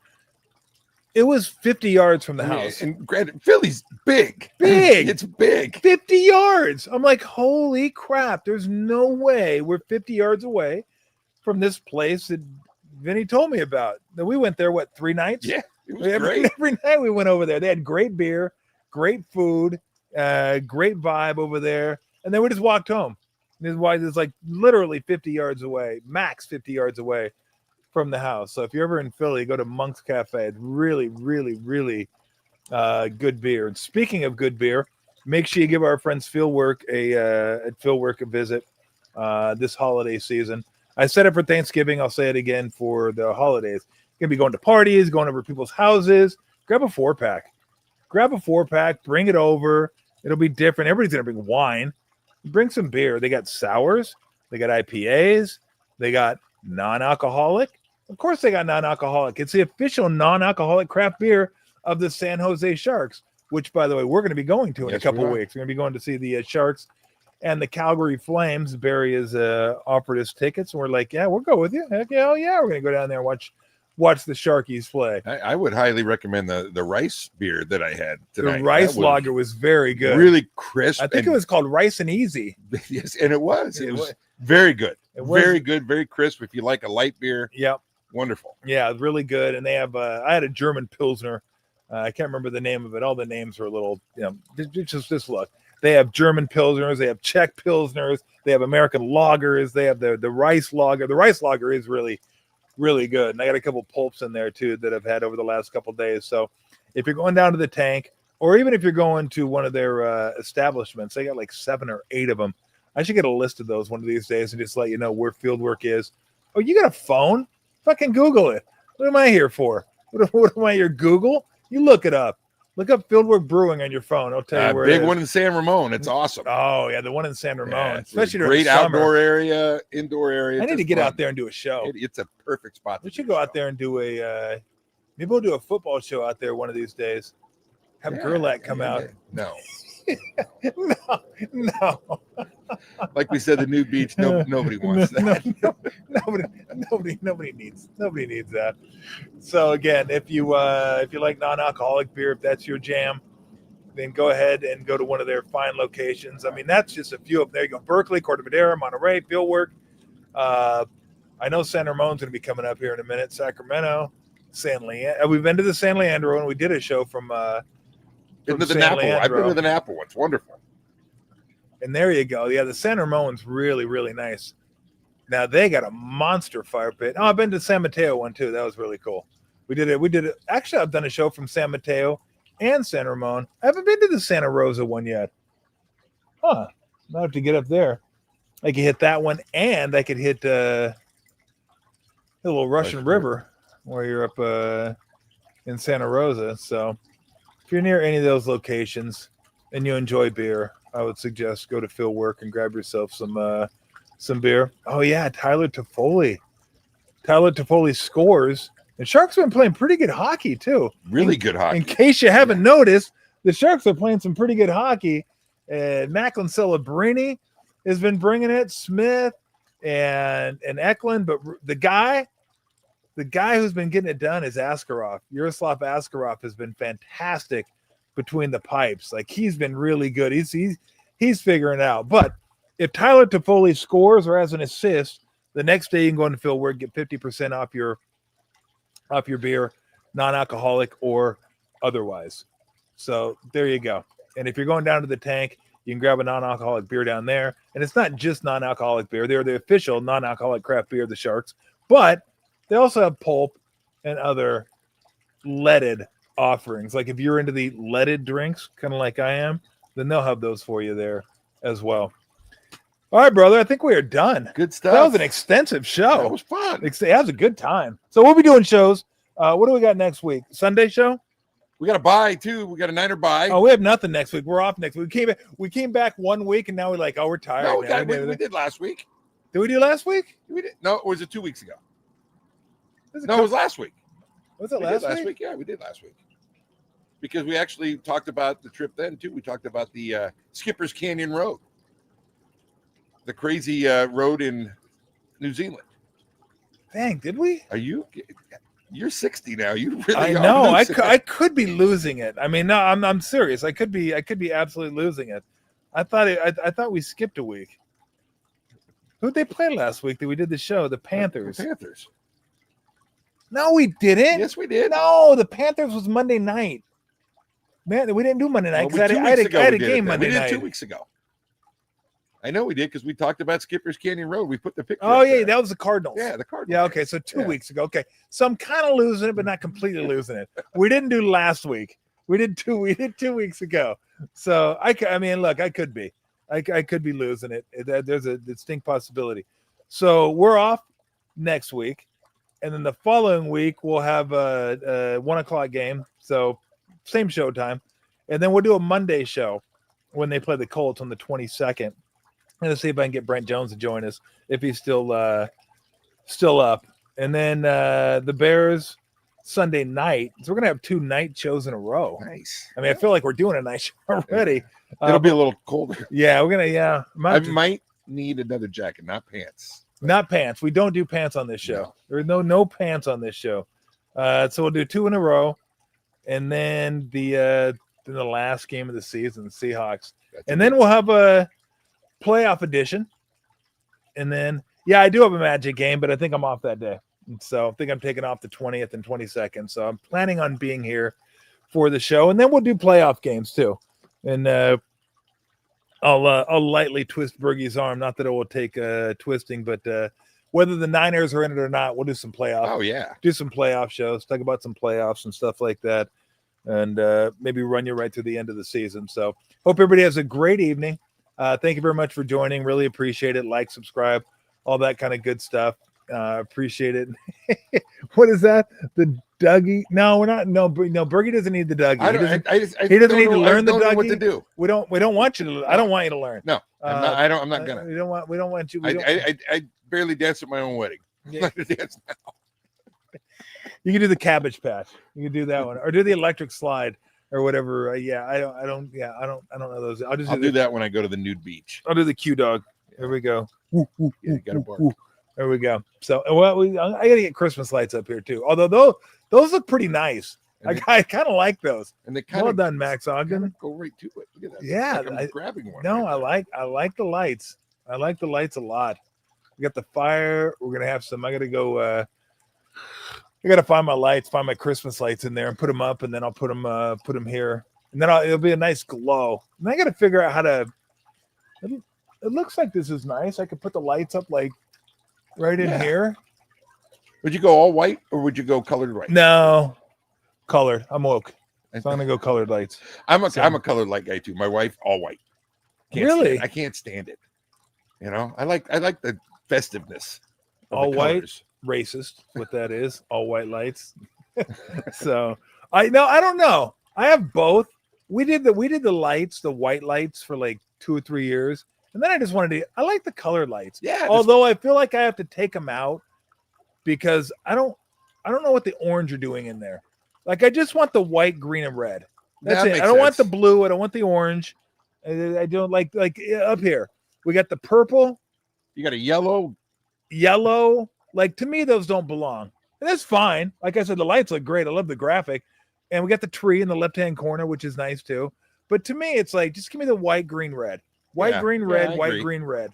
It was 50 yards from the house. And granted, Philly's big. It's big. 50 yards. I'm like, holy crap. There's no way we're 50 yards away from this place that Vinny told me about. We went there, 3 nights? Yeah, it was great. Every night we went over there. They had great beer, great food, great vibe over there. And then we just walked home. This is why it's like literally 50 yards away, max 50 yards away from the house. So if you're ever in Philly, go to Monk's Cafe. It's really, really, really good beer. And speaking of good beer, make sure you give our friends Fieldwork a visit this holiday season. I said it for Thanksgiving. I'll say it again for the holidays. You're going to be going to parties, going over people's houses. Grab a 4-pack. Bring it over. It'll be different. Everybody's going to bring wine. Bring some beer. They got sours. They got IPAs. They got non-alcoholic. Of course they got non-alcoholic. It's the official non-alcoholic craft beer of the San Jose Sharks, which, by the way, we're going to be going to in a couple of weeks. We're going to be going to see the Sharks and the Calgary Flames. Barry has offered us tickets, and we're like, yeah, we'll go with you. Heck yeah, we're going to go down there and watch the Sharkies play. I would highly recommend the rice beer that I had tonight. The rice lager was very good. Really crisp. I think it was called Rice and Easy. Yes, and it was. It was very good. Very good, very crisp. If you like a light beer. Yep. Wonderful. Yeah, really good. And they have I had a German Pilsner. I can't remember the name of it. All the names are a little, just look. They have German Pilsners. They have Czech Pilsners. They have American lagers. They have the rice lager. The rice lager is really, really good. And I got a couple pulps in there, too, that I've had over the last couple of days. So if you're going down to the Tank, or even if you're going to one of their establishments, they got like 7 or 8 of them. I should get a list of those one of these days and just let you know where Fieldwork is. Oh, you got a phone? Fucking Google it. What am I here for? What am I here? Google? You look it up. Look up Fieldwork Brewing on your phone. I'll tell you where it is. Big one in San Ramon. It's awesome. Oh, yeah, the one in San Ramon. Yeah, especially great outdoor area, indoor area. I need to get out there and do a show. It's a perfect spot. We should go out there and do maybe we'll do a football show out there one of these days. Have Gerlach come out. No. No. Like we said, the new beach. Nobody wants that. Nobody needs that. So again, if you like non-alcoholic beer, if that's your jam, then go ahead and go to one of their fine locations. I mean, that's just a few of them. There you go. Berkeley, Corte Madera, Monterey, Fieldwork. I know San Ramon's going to be coming up here in a minute. Sacramento, San Leandro. We've been to the San Leandro, and we did a show from Been to the San Napa. Leandro. I've been to the Napa one. It's wonderful. And there you go. Yeah, the San Ramon's really, really nice. Now they got a monster fire pit. Oh, I've been to San Mateo one too. That was really cool. We did it. Actually, I've done a show from San Mateo and San Ramon. I haven't been to the Santa Rosa one yet. Huh. I'll have to get up there. I could hit that one, and I could hit the little Russian River where you're up in Santa Rosa. So if you're near any of those locations and you enjoy beer, I would suggest go to Fieldwork and grab yourself some beer. Oh yeah, Tyler Toffoli. Tyler Toffoli scores. And Sharks have been playing pretty good hockey too. Really good hockey. In case you haven't noticed, the Sharks are playing some pretty good hockey. Macklin Celebrini has been bringing it. Smith and Eklund, but the guy who's been getting it done is Askarov. Yaroslav Askarov has been fantastic between the pipes. Like, he's been really good. He's figuring it out. But if Tyler Toffoli scores or has an assist, the next day you can go into Fieldwork, get 50% off your beer, non-alcoholic or otherwise. So there you go. And if you're going down to the tank, you can grab a non-alcoholic beer down there. And it's not just non-alcoholic beer. They're the official non-alcoholic craft beer of the Sharks. But they also have pulp and other leaded offerings. Like if you're into the leaded drinks, kind of like I am, then they'll have those for you there as well. All right, brother. I think we are done. Good stuff. That was an extensive show. That was fun. It was a good time. So we'll be doing shows. What do we got next week? Sunday show? We got a bye too. We got a Niner bye. Oh, we have nothing next week. We're off next week. We came back 1 week, and now we're like, we're tired. No, we did last week. Did we do last week? We did. No, or was it 2 weeks ago? It was last week. Was it last week? Yeah, we did last week. Because we actually talked about the trip then too. We talked about the Skipper's Canyon Road, the crazy road in New Zealand. Dang, did we? You're 60 now. You really I know. I could be losing it. I mean, no, I'm serious. I could be absolutely losing it. I thought we skipped a week. Who'd they play last week that we did the show? The Panthers. The Panthers. No, we didn't. Yes, we did. No, the Panthers was Monday night. Man, we didn't do Monday night because I had a game Monday night. We did 2 weeks ago. I know we did because we talked about Skipper's Canyon Road. We put the picture. Oh, yeah, that was the Cardinals. Yeah, the Cardinals. Yeah, okay, so 2 weeks ago. Okay, so I'm kind of losing it, but not completely losing it. We didn't do last week. We did 2 weeks ago. So I mean, look, I could be losing it. There's a distinct possibility. So we're off next week, and then the following week we'll have a 1 o'clock game. So same show time, and then we'll do a Monday show when they play the Colts on the 22nd. I'm going to see if I can get Brent Jones to join us if he's still up. And then the Bears Sunday night. So we're going to have 2 night shows in a row. Nice. I mean, I feel like we're doing a night show already. It'll be a little colder. Yeah, we're going to, yeah. I might need another jacket, not pants. Not pants. We don't do pants on this show. No. There's no pants on this show. So we'll do 2 in a row. And then the last game of the season, the Seahawks. And then we'll have a playoff edition. And then, I do have a Magic game, but I think I'm off that day. So I think I'm taking off the 20th and 22nd. So I'm planning on being here for the show. And then we'll do playoff games too. And I'll lightly twist Bergie's arm. Not that it will take twisting, but whether the Niners are in it or not, we'll do some playoffs. Oh, yeah. Do some playoff shows, talk about some playoffs and stuff like that. And maybe run you right through the end of the season. So hope everybody has a great evening. Thank you very much for joining. Really appreciate it. Like, subscribe, all that kind of good stuff. Appreciate it. What is that? The Dougie? No, we're not. No, Bergie doesn't need the Dougie. He doesn't need to learn the Dougie. What to do? We don't want you to. I don't want you to learn. No, I'm not gonna. We don't want you. I barely dance at my own wedding. Yeah. I'm not gonna dance now. You can do the Cabbage Patch. You can do that one, or do the electric slide or whatever. I don't know those. I'll do that when I go to the nude beach. I'll do the Q dog. There we go. Yeah, you gotta bark. There we go. So, well, I got to get Christmas lights up here too. Although those look pretty nice. I kind of like those. And they kind well of done, Max Ogden. go right to it. Look at that. Yeah, Like I'm grabbing one. No, right I like the lights. I like the lights a lot. We got the fire. We're gonna have some. I gotta go. I gotta find my lights, find my Christmas lights in there, and put them up, and then I'll put them here, and then it'll be a nice glow. And I gotta figure out how to. It looks like this is nice. I could put the lights up like right in here. Would you go all white or would you go colored light? No, colored. I'm woke. So I'm gonna go colored lights. I'm a colored light guy too. My wife all white. Really? I can't stand it. You know, I like the festiveness. All white, racist. What that is? All white lights. So I don't know. I have both. We did the lights, the white lights for like 2 or 3 years, and then I just wanted to. I like the colored lights. Yeah. Although I feel like I have to take them out because I don't know what the orange are doing in there. Like I just want the white, green, and red. That's it. I don't want the blue. I don't want the orange. I don't like up here. We got the purple. You got a yellow. Like to me, those don't belong. And that's fine. Like I said, the lights look great. I love the graphic. And we got the tree in the left-hand corner, which is nice too. But to me, it's like, just give me the white, green, red. White, green, red, white, green, red.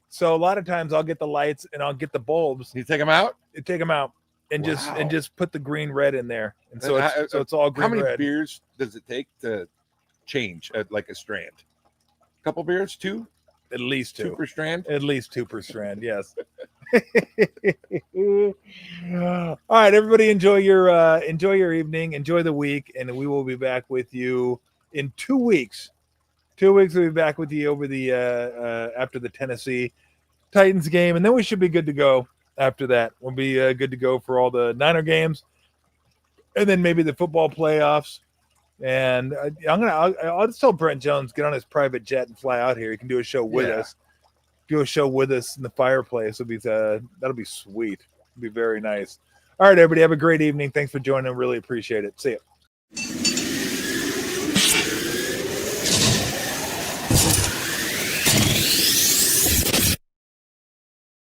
So a lot of times I'll get the lights and I'll get the bulbs. You take them out? Take them out and just put the green, red in there. And so it's all green, red. How many beers does it take to change like a strand? A couple beers? 2? At least 2 per strand. At least 2 per strand. Yes. All right, everybody, enjoy your evening, enjoy the week, and we will be back with you in 2 weeks. 2 weeks we'll be back with you over the after the Tennessee Titans game, and then we should be good to go. After that, we'll be good to go for all the Niner games, and then maybe the football playoffs. And I'll just tell Brent Jones, get on his private jet and fly out here. He can do a show with us. Do a show with us in the fireplace. That'll be sweet. It'll be very nice. All right, everybody, have a great evening. Thanks for joining. Really appreciate it. See you.